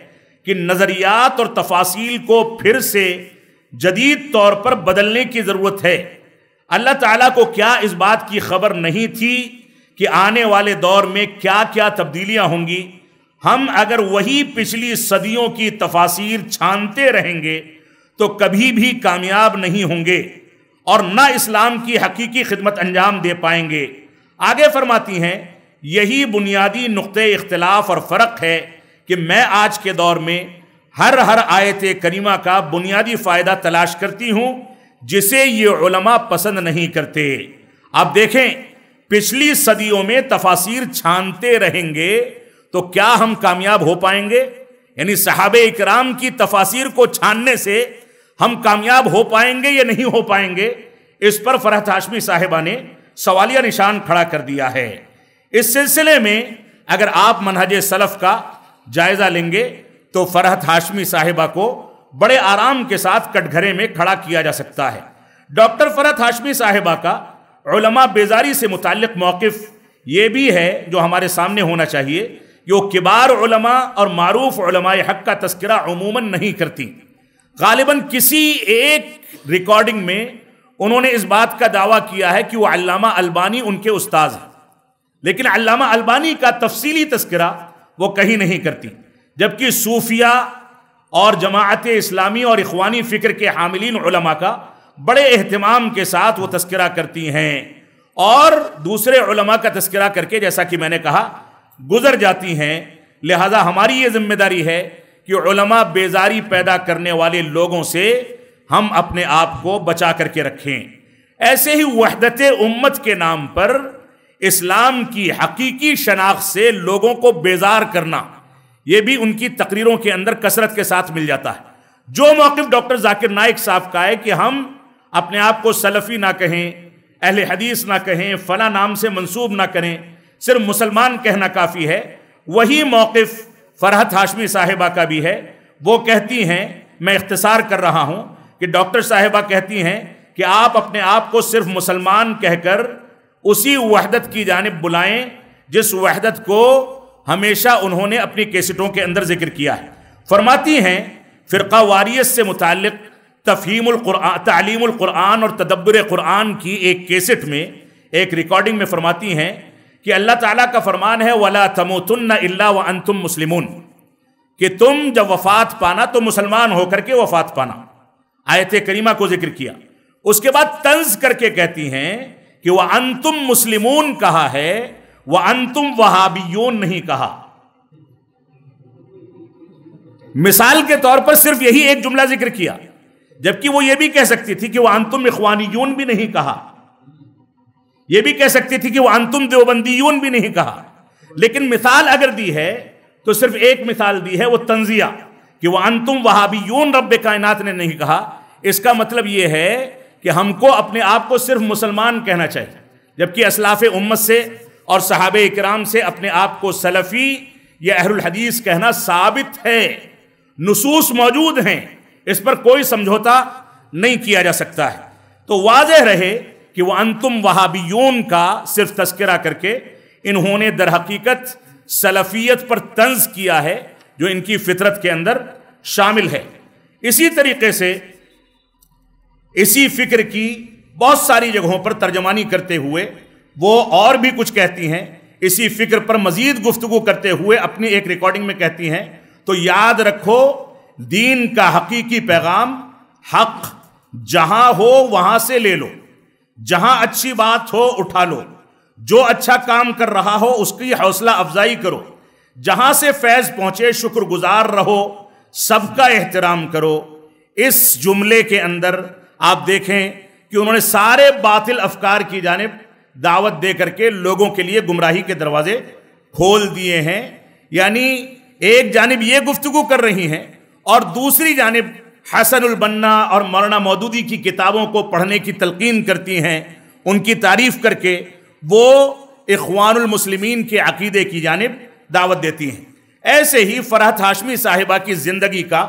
کہ نظریات اور تفاصیل کو پھر سے جدید طور پر بدلنے کی ضرورت ہے۔ اللہ تعالیٰ کو کیا اس بات کی خبر نہیں تھی کہ آنے والے دور میں کیا کیا تبدیلیاں ہوں گی؟ ہم اگر وہی پچھلی صدیوں کی تفاسیر چھانتے رہیں گے تو کبھی بھی کامیاب نہیں ہوں گے۔ اور نہ اسلام کی حقیقی خدمت انجام دے پائیں گے۔ آگے فرماتی ہیں یہی بنیادی نقطۂ اختلاف اور فرق ہے کہ میں آج کے دور میں ہر آیت کریمہ کا بنیادی فائدہ تلاش کرتی ہوں جسے یہ علماء پسند نہیں کرتے۔ آپ دیکھیں پچھلی صدیوں میں تفاسیر چھانتے رہیں گے تو کیا ہم کامیاب ہو پائیں گے؟ یعنی صحابہ اکرام کی تفاسیر کو چھاننے سے ہم کامیاب ہو پائیں گے یا نہیں ہو پائیں گے؟ اس پر فرحت ہاشمی صاحبہ نے سوالیہ نشان کھڑا کر دیا ہے۔ اس سلسلے میں اگر آپ منہج سلف کا جائزہ لیں گے تو فرحت ہاشمی صاحبہ کو بڑے آرام کے ساتھ کٹ گھرے میں کھڑا کیا جا سکتا ہے۔ ڈاکٹر فرحت ہاشمی صاحبہ کا علماء بیزاری سے متعلق موقف یہ بھی ہے جو ہمارے سامنے ہونا چاہیے کہ وہ کبار علماء اور معروف علماء حق کا تذکرہ عموماً نہیں کرتی۔ غالباً کسی ایک ریکارڈنگ میں انہوں نے اس بات کا دعویٰ کیا ہے کہ وہ علامہ البانی ان کے استاذ ہیں، لیکن علامہ البانی کا تفصیلی تذکرہ وہ کہیں نہیں کرتی، جبکہ صوفیہ اور جماعت اسلامی اور اخوانی فکر کے حاملین علماء کا بڑے اہتمام کے ساتھ وہ تذکرہ کرتی ہیں اور دوسرے علماء کا تذکرہ کر کے جیسا کہ میں نے کہا گزر جاتی ہیں۔ لہذا ہماری یہ ذمہ داری ہے کہ علماء بیزاری پیدا کرنے والے لوگوں سے ہم اپنے آپ کو بچا کر کے رکھیں۔ ایسے ہی وحدت امت کے نام پر اسلام کی حقیقی شناخت سے لوگوں کو بیزار کرنا، یہ بھی ان کی تقریروں کے اندر کثرت کے ساتھ مل جاتا ہے۔ جو موقف ڈاکٹر ذاکر نائک صاحب کا ہے کہ ہم اپنے آپ کو سلفی نہ کہیں، اہل حدیث نہ کہیں، فلاں نام سے منسوب نہ کریں، صرف مسلمان کہنا کافی ہے، وہی موقف فرحت ہاشمی صاحبہ کا بھی ہے۔ وہ کہتی ہیں، میں اختصار کر رہا ہوں، کہ ڈاکٹر صاحبہ کہتی ہیں کہ آپ اپنے آپ کو صرف مسلمان کہہ کر اسی وحدت کی جانب بلائیں جس وحدت کو ہمیشہ انہوں نے اپنی کیسٹوں کے اندر ذکر کیا ہے۔ فرماتی ہیں فرقہ واریت سے متعلق تعلیم القرآن اور تدبر قرآن کی ایک کیسٹ میں، ایک ریکارڈنگ میں فرماتی ہیں کہ اللہ تعالیٰ کا فرمان ہے وَلَا تَمُوتُنَّ إِلَّا وَأَنْتُمْ مُسْلِمُونَ، کہ تم جب وفات پانا تو مسلمان ہو کر کے وفات پانا۔ آیت کریمہ کو ذکر کیا، اس کے بعد طنز کر کے کہتی ہیں کہ وَأَنْتُمْ مُسْلِمُونَ کہا ہے، وَأَنْتُمْ وَهَابِيُّونَ نہیں کہا۔ مثال کے طور پر صرف یہی ایک جملہ ذکر کیا، جبکہ وہ یہ بھی کہہ سکتی تھی کہ وَأَنْتُمْ إِخْوَانِيُّونَ بھی نہیں کہا، یہ بھی کہہ سکتی تھی کہ وَأَنْتُمْ دیوبندیون بھی نہیں کہا، لیکن مثال اگر دی ہے تو صرف ایک مثال دی ہے، وہ تنزیہ، کہ وَأَنْتُمْ وَهَابِيُّونَ رب کائنات نے نہیں کہا۔ اس کا مطلب یہ ہے کہ ہم کو اپنے آپ کو صرف مسلمان کہنا چاہیے، جبکہ اسلاف امت سے اور صحابہ اکرام سے اپنے آپ کو سلفی یا اہل الحدیث کہنا ثابت ہے، نصوص موجود ہیں، اس پر کوئی سمجھوتا نہیں کیا جا سکتا ہے۔ تو واضح رہے کہ وہ انتم وہابیون کا صرف تذکرہ کر کے انہوں نے در حقیقت سلفیت پر طنز کیا ہے جو ان کی فطرت کے اندر شامل ہے۔ اسی طریقے سے اسی فکر کی بہت ساری جگہوں پر ترجمانی کرتے ہوئے وہ اور بھی کچھ کہتی ہیں، اسی فکر پر مزید گفتگو کرتے ہوئے اپنی ایک ریکارڈنگ میں کہتی ہیں، تو یاد رکھو دین کا حقیقی پیغام حق جہاں ہو وہاں سے لے لو، جہاں اچھی بات ہو اٹھا لو، جو اچھا کام کر رہا ہو اس کی حوصلہ افزائی کرو، جہاں سے فیض پہنچے شکر گزار رہو، سب کا احترام کرو۔ اس جملے کے اندر آپ دیکھیں کہ انہوں نے سارے باطل افکار کی جانب دعوت دے کر کے لوگوں کے لیے گمراہی کے دروازے کھول دیے ہیں۔ یعنی ایک جانب یہ گفتگو کر رہی ہیں اور دوسری جانب حسن البنا اور مولانا مودودی کی کتابوں کو پڑھنے کی تلقین کرتی ہیں، ان کی تعریف کر کے وہ اخوان المسلمین کے عقیدے کی جانب دعوت دیتی ہیں۔ ایسے ہی فرحت ہاشمی صاحبہ کی زندگی کا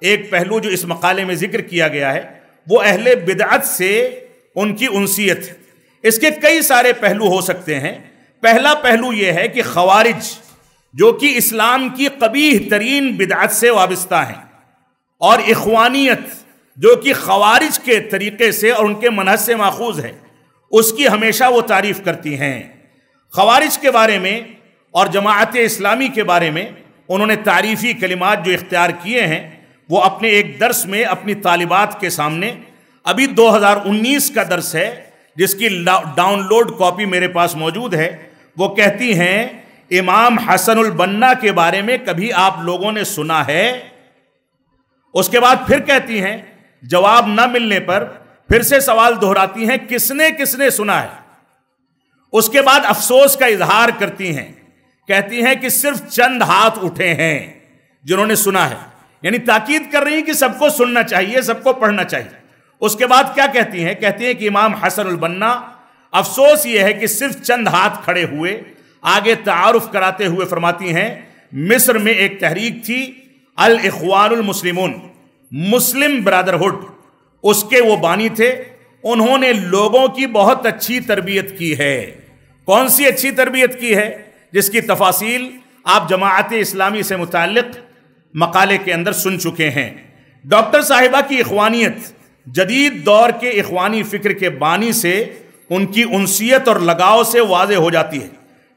ایک پہلو جو اس مقالے میں ذکر کیا گیا ہے وہ اہل بدعت سے ان کی انسیت ہے۔ اس کے کئی سارے پہلو ہو سکتے ہیں۔ پہلا پہلو یہ ہے کہ خوارج جو کہ اسلام کی قبیح ترین بدعت سے وابستہ ہیں، اور اخوانیت جو کہ خوارج کے طریقے سے اور ان کے منہج سے ماخوذ ہے، اس کی ہمیشہ وہ تعریف کرتی ہیں۔ خوارج کے بارے میں اور جماعت اسلامی کے بارے میں انہوں نے تعریفی کلمات جو اختیار کیے ہیں وہ اپنے ایک درس میں اپنی طالبات کے سامنے ابھی 2019 کا درس ہے جس کی ڈاؤن لوڈ کاپی میرے پاس موجود ہے. وہ کہتی ہیں امام حسن البنا کے بارے میں کبھی آپ لوگوں نے سنا ہے؟ اس کے بعد پھر کہتی ہیں جواب نہ ملنے پر پھر سے سوال دہراتی ہیں کس نے سنا ہے. اس کے بعد افسوس کا اظہار کرتی ہیں, کہتی ہیں کہ صرف چند ہاتھ اٹھے ہیں جنہوں نے سنا ہے. یعنی تاکید کر رہی ہیں کہ سب کو سننا چاہیے, سب کو پڑھنا چاہیے. اس کے بعد کیا کہتی ہیں کہ امام حسن البنا, افسوس یہ ہے کہ صرف چند ہاتھ کھڑے ہوئے. آگے تعارف کراتے ہوئے فرماتی ہیں مصر میں ایک تحریک تھی الاخوان المسلمون, مسلم برادرہڈ, اس کے وہ بانی تھے. انہوں نے لوگوں کی بہت اچھی تربیت کی ہے. کون سی اچھی تربیت کی ہے؟ جس کی تفاصیل آپ جماعت اسلامی سے متعلق مقالے کے اندر سن چکے ہیں. ڈاکٹر صاحبہ کی اخوانیت جدید دور کے اخوانی فکر کے بانی سے ان کی انسیت اور لگاؤ سے واضح ہو جاتی ہے.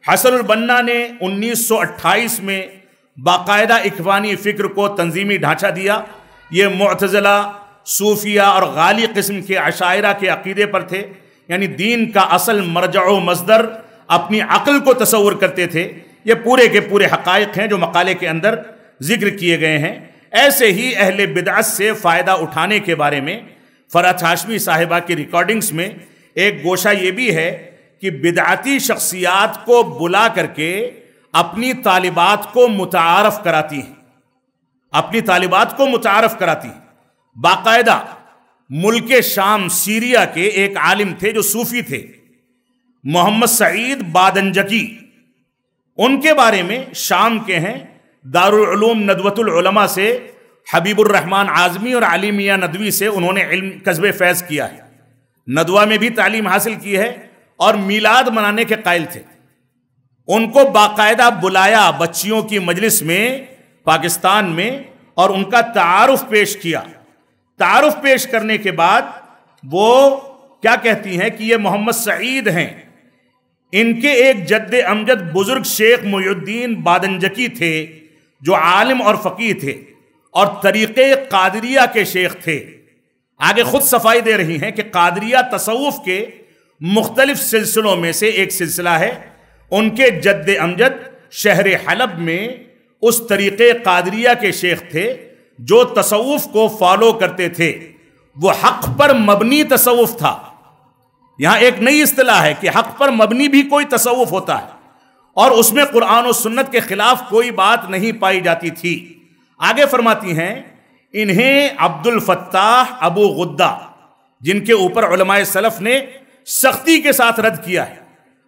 حسن البنا نے 1928 میں باقاعدہ اخوانی فکر کو تنظیمی ڈھانچہ دیا. یہ معتزلہ, صوفیہ اور غالی قسم کے عشائرہ کے عقیدے پر تھے. یعنی دین کا اصل مرجع و مصدر اپنی عقل کو تصور کرتے تھے. یہ پورے کے پورے حقائق ہیں جو مقالے کے اندر ذکر کیے گئے ہیں. ایسے ہی اہل بدعت سے فائدہ اٹھانے کے بارے میں فرحت ہاشمی صاحبہ کی ریکارڈنگز میں ایک گوشہ یہ بھی ہے کہ بدعتی شخصیات کو بلا کر کے اپنی طالبات کو متعارف کراتی ہیں, باقاعدہ ملک شام سیریا کے ایک عالم تھے جو صوفی تھے, محمد سعید بادنجکی. ان کے بارے میں شام کے ہیں, دارالعلوم ندوۃ العلماء سے حبیب الرحمن اعظمی اور علی میاں ندوی سے انہوں نے علم کسب فیض کیا ہے. ندوہ میں بھی تعلیم حاصل کی ہے اور میلاد منانے کے قائل تھے. ان کو باقاعدہ بلایا بچیوں کی مجلس میں پاکستان میں اور ان کا تعارف پیش کیا. تعارف پیش کرنے کے بعد وہ کیا کہتی ہیں کہ یہ محمد سعید ہیں. ان کے ایک جد امجد بزرگ شیخ محی الدین بادنجکی تھے جو عالم اور فقیہ تھے اور طریقے قادریہ کے شیخ تھے. آگے خود صفائی دے رہی ہیں کہ قادریہ تصوف کے مختلف سلسلوں میں سے ایک سلسلہ ہے. ان کے جد امجد شہر حلب میں اس طریقے قادریہ کے شیخ تھے جو تصوف کو فالو کرتے تھے. وہ حق پر مبنی تصوف تھا. یہاں ایک نئی اصطلاح ہے کہ حق پر مبنی بھی کوئی تصوف ہوتا ہے اور اس میں قرآن و سنت کے خلاف کوئی بات نہیں پائی جاتی تھی. آگے فرماتی ہیں انہیں عبد الفتاح ابو غدہ, جن کے اوپر علماء سلف نے سختی کے ساتھ رد کیا ہے,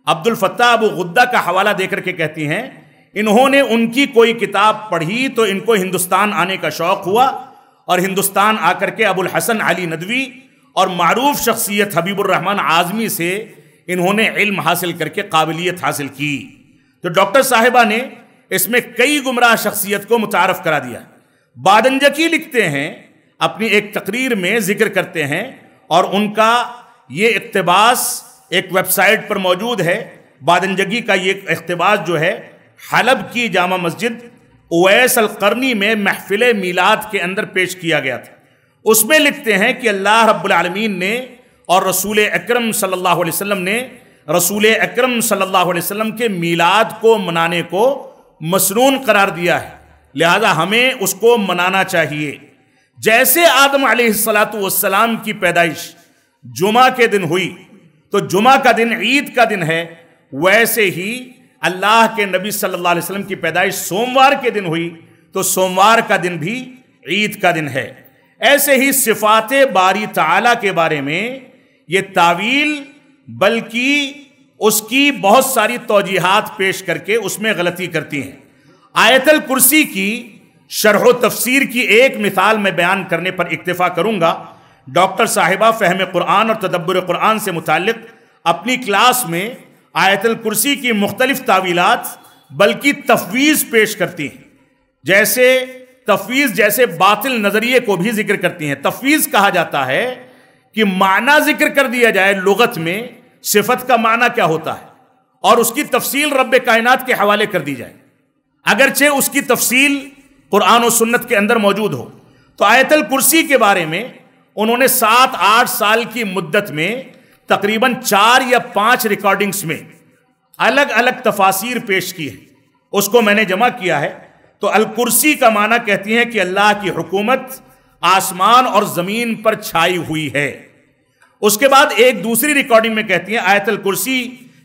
عبد الفتاح ابو غدہ کا حوالہ دے کر کے کہتی ہیں انہوں نے ان کی کوئی کتاب پڑھی تو ان کو ہندوستان آنے کا شوق ہوا اور ہندوستان آ کر کے ابو الحسن علی ندوی اور معروف شخصیت حبیب الرحمن اعظمی سے انہوں نے علم حاصل کر کے قابلیت حاصل کی. تو ڈاکٹر صاحبہ نے اس میں کئی گمراہ شخصیت کو متعارف کرا دیا. بادنجکی لکھتے ہیں اپنی ایک تقریر میں ذکر کرتے ہیں اور ان کا یہ اقتباس ایک ویب سائٹ پر موجود ہے. بادنجکی کا یہ اقتباس جو ہے حلب کی جامع مسجد اویس القرنی میں محفل میلاد کے اندر پیش کیا گیا تھا. اس میں لکھتے ہیں کہ اللہ رب العالمین نے اور رسول اکرم صلی اللہ علیہ وسلم نے رسول اکرم صلی اللہ علیہ وسلم کے میلاد کو منانے کو مسنون قرار دیا ہے, لہذا ہمیں اس کو منانا چاہیے. جیسے آدم علیہ السلام کی پیدائش جمعہ کے دن ہوئی تو جمعہ کا دن عید کا دن ہے, ویسے ہی اللہ کے نبی صلی اللہ علیہ وسلم کی پیدائش سوموار کے دن ہوئی تو سوموار کا دن بھی عید کا دن ہے. ایسے ہی صفات باری تعالیٰ کے بارے میں یہ تعویل بلکہ اس کی بہت ساری توجیحات پیش کر کے اس میں غلطی کرتی ہیں. آیت الکرسی کی شرح و تفسیر کی ایک مثال میں بیان کرنے پر اکتفا کروں گا. ڈاکٹر صاحبہ فہم قرآن اور تدبر قرآن سے متعلق اپنی کلاس میں آیت الکرسی کی مختلف تعویلات بلکہ تفویض پیش کرتی ہیں. جیسے باطل نظریے کو بھی ذکر کرتی ہیں. تفویض کہا جاتا ہے کہ معنی ذکر کر دیا جائے لغت میں صفت کا معنی کیا ہوتا ہے اور اس کی تفصیل رب کائنات کے حوالے کر دی جائے, اگرچہ اس کی تفصیل قرآن و سنت کے اندر موجود ہو. تو آیت الکرسی کے بارے میں انہوں نے 7-8 سال کی مدت میں تقریباً 4 یا 5 ریکارڈنگز میں الگ الگ تفاسیر پیش کی ہے. اس کو میں نے جمع کیا ہے. تو الکرسی کا معنی کہتی ہیں کہ اللہ کی حکومت آسمان اور زمین پر چھائی ہوئی ہے. اس کے بعد ایک دوسری ریکارڈنگ میں کہتی ہیں آیت الکرسی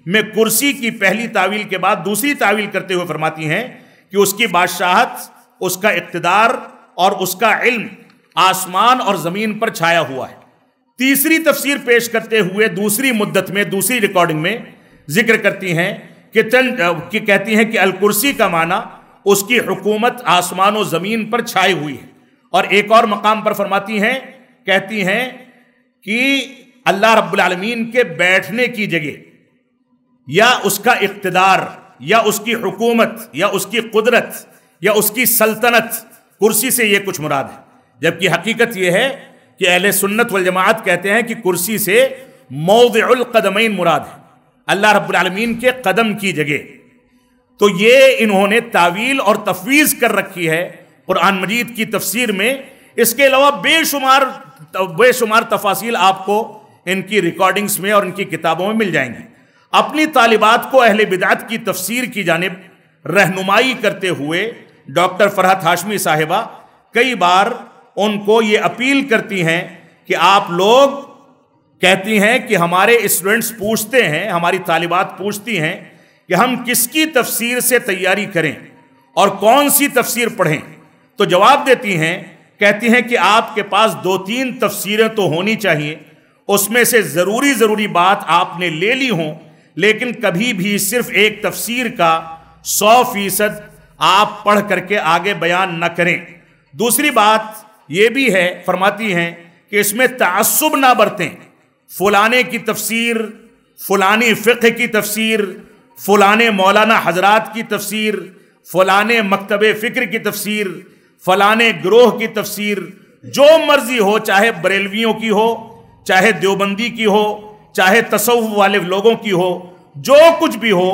میں کرسی کی پہلی تعویل کے بعد دوسری تعویل کرتے ہوئے فرماتی ہیں کہ اس کی بادشاہت، اس کا اقتدار اور اس کا علم آسمان اور زمین پر چھایا ہوا ہے. تیسری تفسیر پیش کرتے ہوئے دوسری مدت میں دوسری ریکارڈنگ میں ذکر کرتی ہیں کہ کہتی ہیں کہ الکرسی کا معنی اس کی حکومت آسمان و زمین پر چھائی ہوئی ہے. اور ایک اور مقام پر فرماتی ہیں، کہتی ہیں کہ اللہ رب العالمین کے بیٹھنے کی جگہ یا اس کا اقتدار یا اس کی حکومت یا اس کی قدرت یا اس کی سلطنت، کرسی سے یہ کچھ مراد ہے. جبکہ حقیقت یہ ہے کہ اہل سنت والجماعت کہتے ہیں کہ کرسی سے موضع القدمین مراد ہے، اللہ رب العالمین کے قدم کی جگہ. تو یہ انہوں نے تعویل اور تفویض کر رکھی ہے قرآن مجید کی تفسیر میں. اس کے علاوہ بے شمار تفاصیل آپ کو ان کی ریکارڈنگز میں اور ان کی کتابوں میں مل جائیں گی. اپنی طالبات کو اہل بدعت کی تفسیر کی جانب رہنمائی کرتے ہوئے ڈاکٹر فرحت ہاشمی صاحبہ کئی بار ان کو یہ اپیل کرتی ہیں کہ آپ لوگ کہتی ہیں کہ ہمارے اسٹوڈنٹس پوچھتے ہیں، ہماری طالبات پوچھتی ہیں کہ ہم کس کی تفسیر سے تیاری کریں اور کون سی تفسیر پڑھیں. تو جواب دیتی ہیں، کہتی ہیں کہ آپ کے پاس 2-3 تفسیریں تو ہونی چاہیے، اس میں سے ضروری بات آپ نے لے لی ہوں، لیکن کبھی بھی صرف ایک تفسیر کا 100% آپ پڑھ کر کے آگے بیان نہ کریں. دوسری بات یہ بھی ہے، فرماتی ہیں کہ اس میں تعصب نہ برتیں. فلانے کی تفسیر، فلانی فقہ کی تفسیر، فلانے مولانا حضرات کی تفسیر، فلانے مکتب فکر کی تفسیر، فلانے گروہ کی تفسیر، جو مرضی ہو، چاہے بریلویوں کی ہو، چاہے دیوبندی کی ہو، چاہے تصوف والے لوگوں کی ہو، جو کچھ بھی ہو،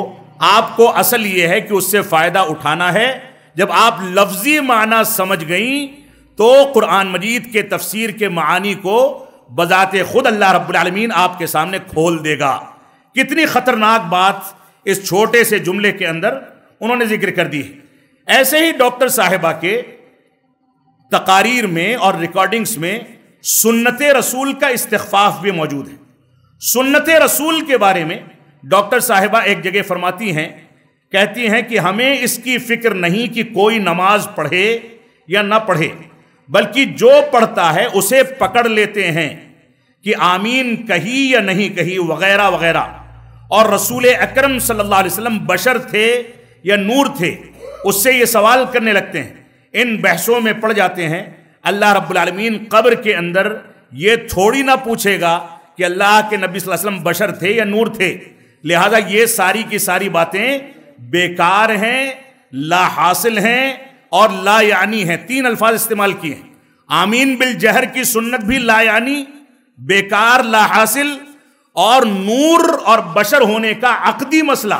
آپ کو اصل یہ ہے کہ اس سے فائدہ اٹھانا ہے. جب آپ لفظی معنی سمجھ گئیں تو قرآن مجید کے تفسیر کے معانی کو بذات خود اللہ رب العالمین آپ کے سامنے کھول دے گا. کتنی خطرناک بات اس چھوٹے سے جملے کے اندر انہوں نے ذکر کر دی ہے. ایسے ہی ڈاکٹر صاحبہ کے تقاریر میں اور ریکارڈنگز میں سنت رسول کا استخفاف بھی موجود ہے. سنت رسول کے بارے میں ڈاکٹر صاحبہ ایک جگہ فرماتی ہیں، کہتی ہیں کہ ہمیں اس کی فکر نہیں کہ کوئی نماز پڑھے یا نہ پڑھے، بلکہ جو پڑھتا ہے اسے پکڑ لیتے ہیں کہ آمین کہی یا نہیں کہی وغیرہ وغیرہ. اور رسول اکرم صلی اللہ علیہ وسلم بشر تھے یا نور تھے، اس سے یہ سوال کرنے لگتے ہیں. ان بحثوں میں پڑ جاتے ہیں. اللہ رب العالمین قبر کے اندر یہ تھوڑی نہ پوچھے گا کہ اللہ کے نبی صلی اللہ علیہ وسلم بشر تھے یا نور تھے. لہذا یہ ساری کی ساری باتیں بیکار ہیں، لا حاصل ہیں اور لا یعنی ہیں. 3 الفاظ استعمال کیے ہیں. آمین بالجہر کی سنت بھی لا یعنی، بیکار، لا حاصل، اور نور اور بشر ہونے کا عقدی مسئلہ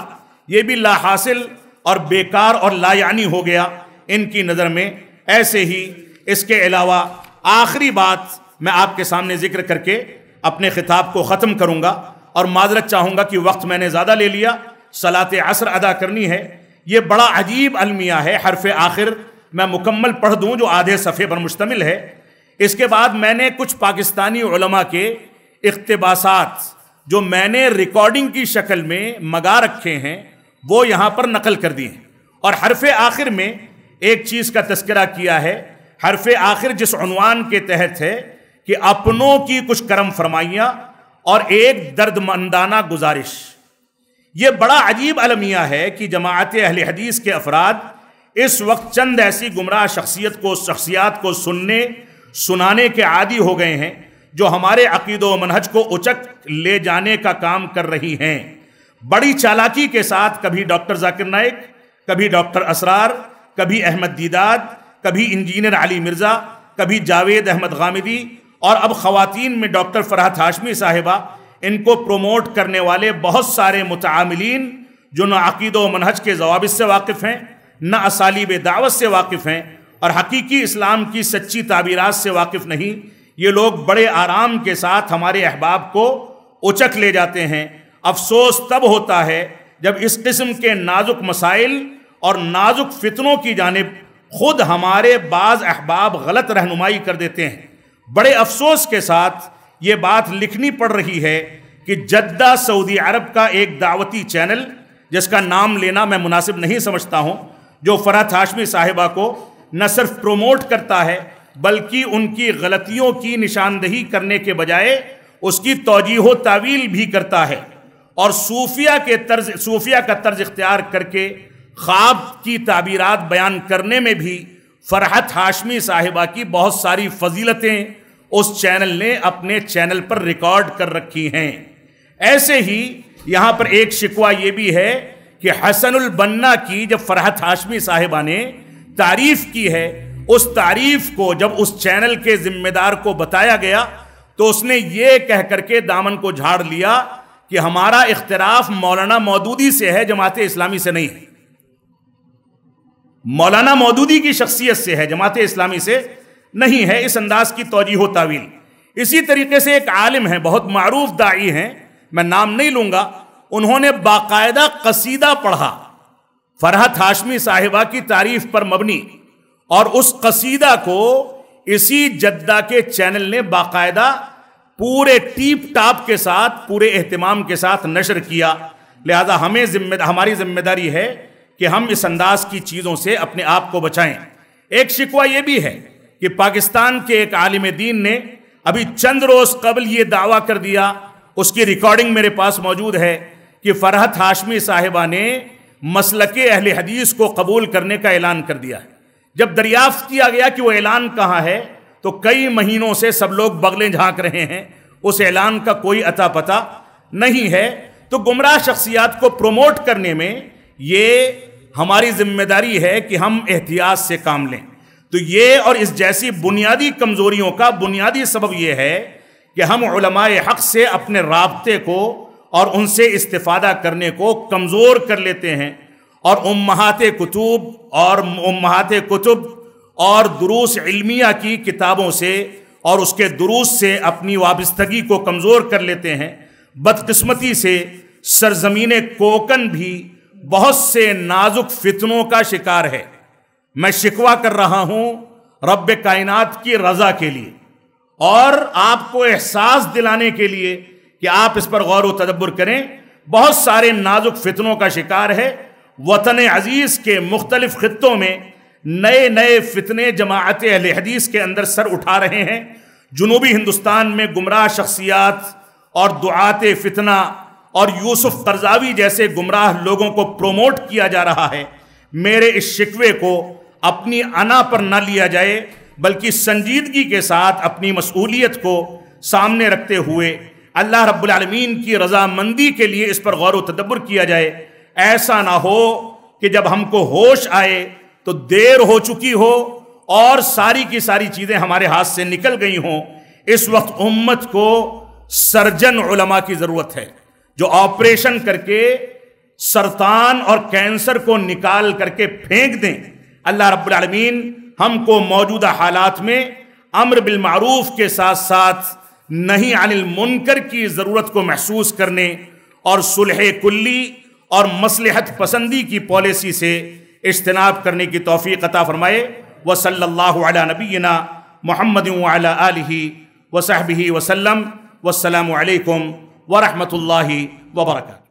یہ بھی لا حاصل اور بیکار اور لا یعنی ہو گیا ان کی نظر میں. ایسے ہی اس کے علاوہ آخری بات میں آپ کے سامنے ذکر کر کے اپنے خطاب کو ختم کروں گا، اور معذرت چاہوں گا کہ وقت میں نے زیادہ لے لیا. صلاۃ عصر ادا کرنی ہے. یہ بڑا عجیب المیہ ہے. حرف آخر میں مکمل پڑھ دوں جو آدھے صفحے پر مشتمل ہے. اس کے بعد میں نے کچھ پاکستانی علماء کے اقتباسات جو میں نے ریکارڈنگ کی شکل میں منگا رکھے ہیں وہ یہاں پر نقل کر دی ہیں. اور حرف آخر میں ایک چیز کا تذکرہ کیا ہے. حرف آخر جس عنوان کے تحت ہے کہ اپنوں کی کچھ کرم فرمائیاں اور ایک درد مندانہ گزارش. یہ بڑا عجیب المیہ ہے کہ جماعت اہل حدیث کے افراد اس وقت چند ایسی گمراہ شخصیات کو سنانے کے عادی ہو گئے ہیں جو ہمارے عقید و منہج کو اچک لے جانے کا کام کر رہی ہیں. بڑی چالاکی کے ساتھ کبھی ڈاکٹر ذاکر نائک، کبھی ڈاکٹر اسرار، کبھی احمد دیداد، کبھی انجینئر علی مرزا، کبھی جاوید احمد غامدی، اور اب خواتین میں ڈاکٹر فرحت ہاشمی صاحبہ، ان کو پروموٹ کرنے والے بہت سارے متعاملین جو نہ عقید و منہج کے ضوابط سے واقف ہیں، نہ اسالیب دعوت سے واقف ہیں، اور حقیقی اسلام کی سچی تعبیرات سے واقف نہیں. یہ لوگ بڑے آرام کے ساتھ ہمارے احباب کو اچک لے جاتے ہیں۔ افسوس تب ہوتا ہے جب اس قسم کے نازک مسائل اور نازک فتنوں کی جانب خود ہمارے بعض احباب غلط رہنمائی کر دیتے ہیں۔ بڑے افسوس کے ساتھ یہ بات لکھنی پڑ رہی ہے کہ جدہ سعودی عرب کا ایک دعوتی چینل، جس کا نام لینا میں مناسب نہیں سمجھتا ہوں، جو فرحت ہاشمی صاحبہ کو نہ صرف پروموٹ کرتا ہے بلکہ ان کی غلطیوں کی نشاندہی کرنے کے بجائے اس کی توجیہ و تعویل بھی کرتا ہے، اور صوفیہ کا طرز اختیار کر کے خواب کی تعبیرات بیان کرنے میں بھی فرحت ہاشمی صاحبہ کی بہت ساری فضیلتیں اس چینل نے اپنے چینل پر ریکارڈ کر رکھی ہیں۔ ایسے ہی یہاں پر ایک شکوہ یہ بھی ہے کہ حسن البنا کی جب فرحت ہاشمی صاحبہ نے تعریف کی ہے، اس تعریف کو جب اس چینل کے ذمہ دار کو بتایا گیا تو اس نے یہ کہہ کر کے دامن کو جھاڑ لیا کہ ہمارا اختلاف مولانا مودودی سے ہے، جماعت اسلامی سے نہیں ہے۔ مولانا مودودی کی شخصیت سے ہے، جماعت اسلامی سے نہیں ہے۔ اس انداز کی توجیہ و تعویل۔ اسی طریقے سے ایک عالم ہیں، بہت معروف داعی ہیں، میں نام نہیں لوں گا، انہوں نے باقاعدہ قصیدہ پڑھا فرحت ہاشمی صاحبہ کی تعریف پر مبنی، اور اس قصیدہ کو اسی جدہ کے چینل نے باقاعدہ پورے ٹیپ ٹاپ کے ساتھ، پورے اہتمام کے ساتھ نشر کیا۔ لہذا ہماری ذمہ داری ہے کہ ہم اس انداز کی چیزوں سے اپنے آپ کو بچائیں۔ ایک شکوہ یہ بھی ہے کہ پاکستان کے ایک عالم دین نے ابھی چند روز قبل یہ دعویٰ کر دیا، اس کی ریکارڈنگ میرے پاس موجود ہے، کہ فرحت ہاشمی صاحبہ نے مسلک اہل حدیث کو قبول کرنے کا اعلان کر دیا ہے۔ جب دریافت کیا گیا کہ وہ اعلان کہاں ہے تو کئی مہینوں سے سب لوگ بغلیں جھانک رہے ہیں، اس اعلان کا کوئی اتا پتہ نہیں ہے۔ تو گمراہ شخصیات کو پروموٹ کرنے میں یہ ہماری ذمہ داری ہے کہ ہم احتیاط سے کام لیں۔ تو یہ اور اس جیسی بنیادی کمزوریوں کا بنیادی سبب یہ ہے کہ ہم علماء حق سے اپنے رابطے کو اور ان سے استفادہ کرنے کو کمزور کر لیتے ہیں، اور امہات کتب اور دروس علمیہ کی کتابوں سے اور اس کے دروس سے اپنی وابستگی کو کمزور کر لیتے ہیں۔ بدقسمتی سے سرزمین کوکن بھی بہت سے نازک فتنوں کا شکار ہے۔ میں شکوہ کر رہا ہوں رب کائنات کی رضا کے لیے، اور آپ کو احساس دلانے کے لیے کہ آپ اس پر غور و تدبر کریں۔ بہت سارے نازک فتنوں کا شکار ہے۔ وطن عزیز کے مختلف خطوں میں نئے نئے فتنے جماعت اہل حدیث کے اندر سر اٹھا رہے ہیں۔ جنوبی ہندوستان میں گمراہ شخصیات اور دعات فتنہ اور یوسف قرضاوی جیسے گمراہ لوگوں کو پروموٹ کیا جا رہا ہے۔ میرے اس شکوے کو اپنی انا پر نہ لیا جائے، بلکہ سنجیدگی کے ساتھ اپنی مسئولیت کو سامنے رکھتے ہوئے اللہ رب العالمین کی رضامندی کے لیے اس پر غور و تدبر کیا جائے۔ ایسا نہ ہو کہ جب ہم کو ہوش آئے تو دیر ہو چکی ہو اور ساری کی ساری چیزیں ہمارے ہاتھ سے نکل گئی ہوں۔ اس وقت امت کو سرجن علماء کی ضرورت ہے، جو آپریشن کر کے سرطان اور کینسر کو نکال کر کے پھینک دیں۔ اللہ رب العالمین ہم کو موجودہ حالات میں امر بالمعروف کے ساتھ ساتھ نہی عن المنکر کی ضرورت کو محسوس کرنے اور صلح کلی اور مصلحت پسندی کی پالیسی سے اجتناب کرنے کی توفیق عطا فرمائے۔ وصلی اللہ علی نبینا محمد وعلی آلہ وصحبہ وسلم۔ والسلام علیکم ورحمۃ اللہ وبرکاتہ۔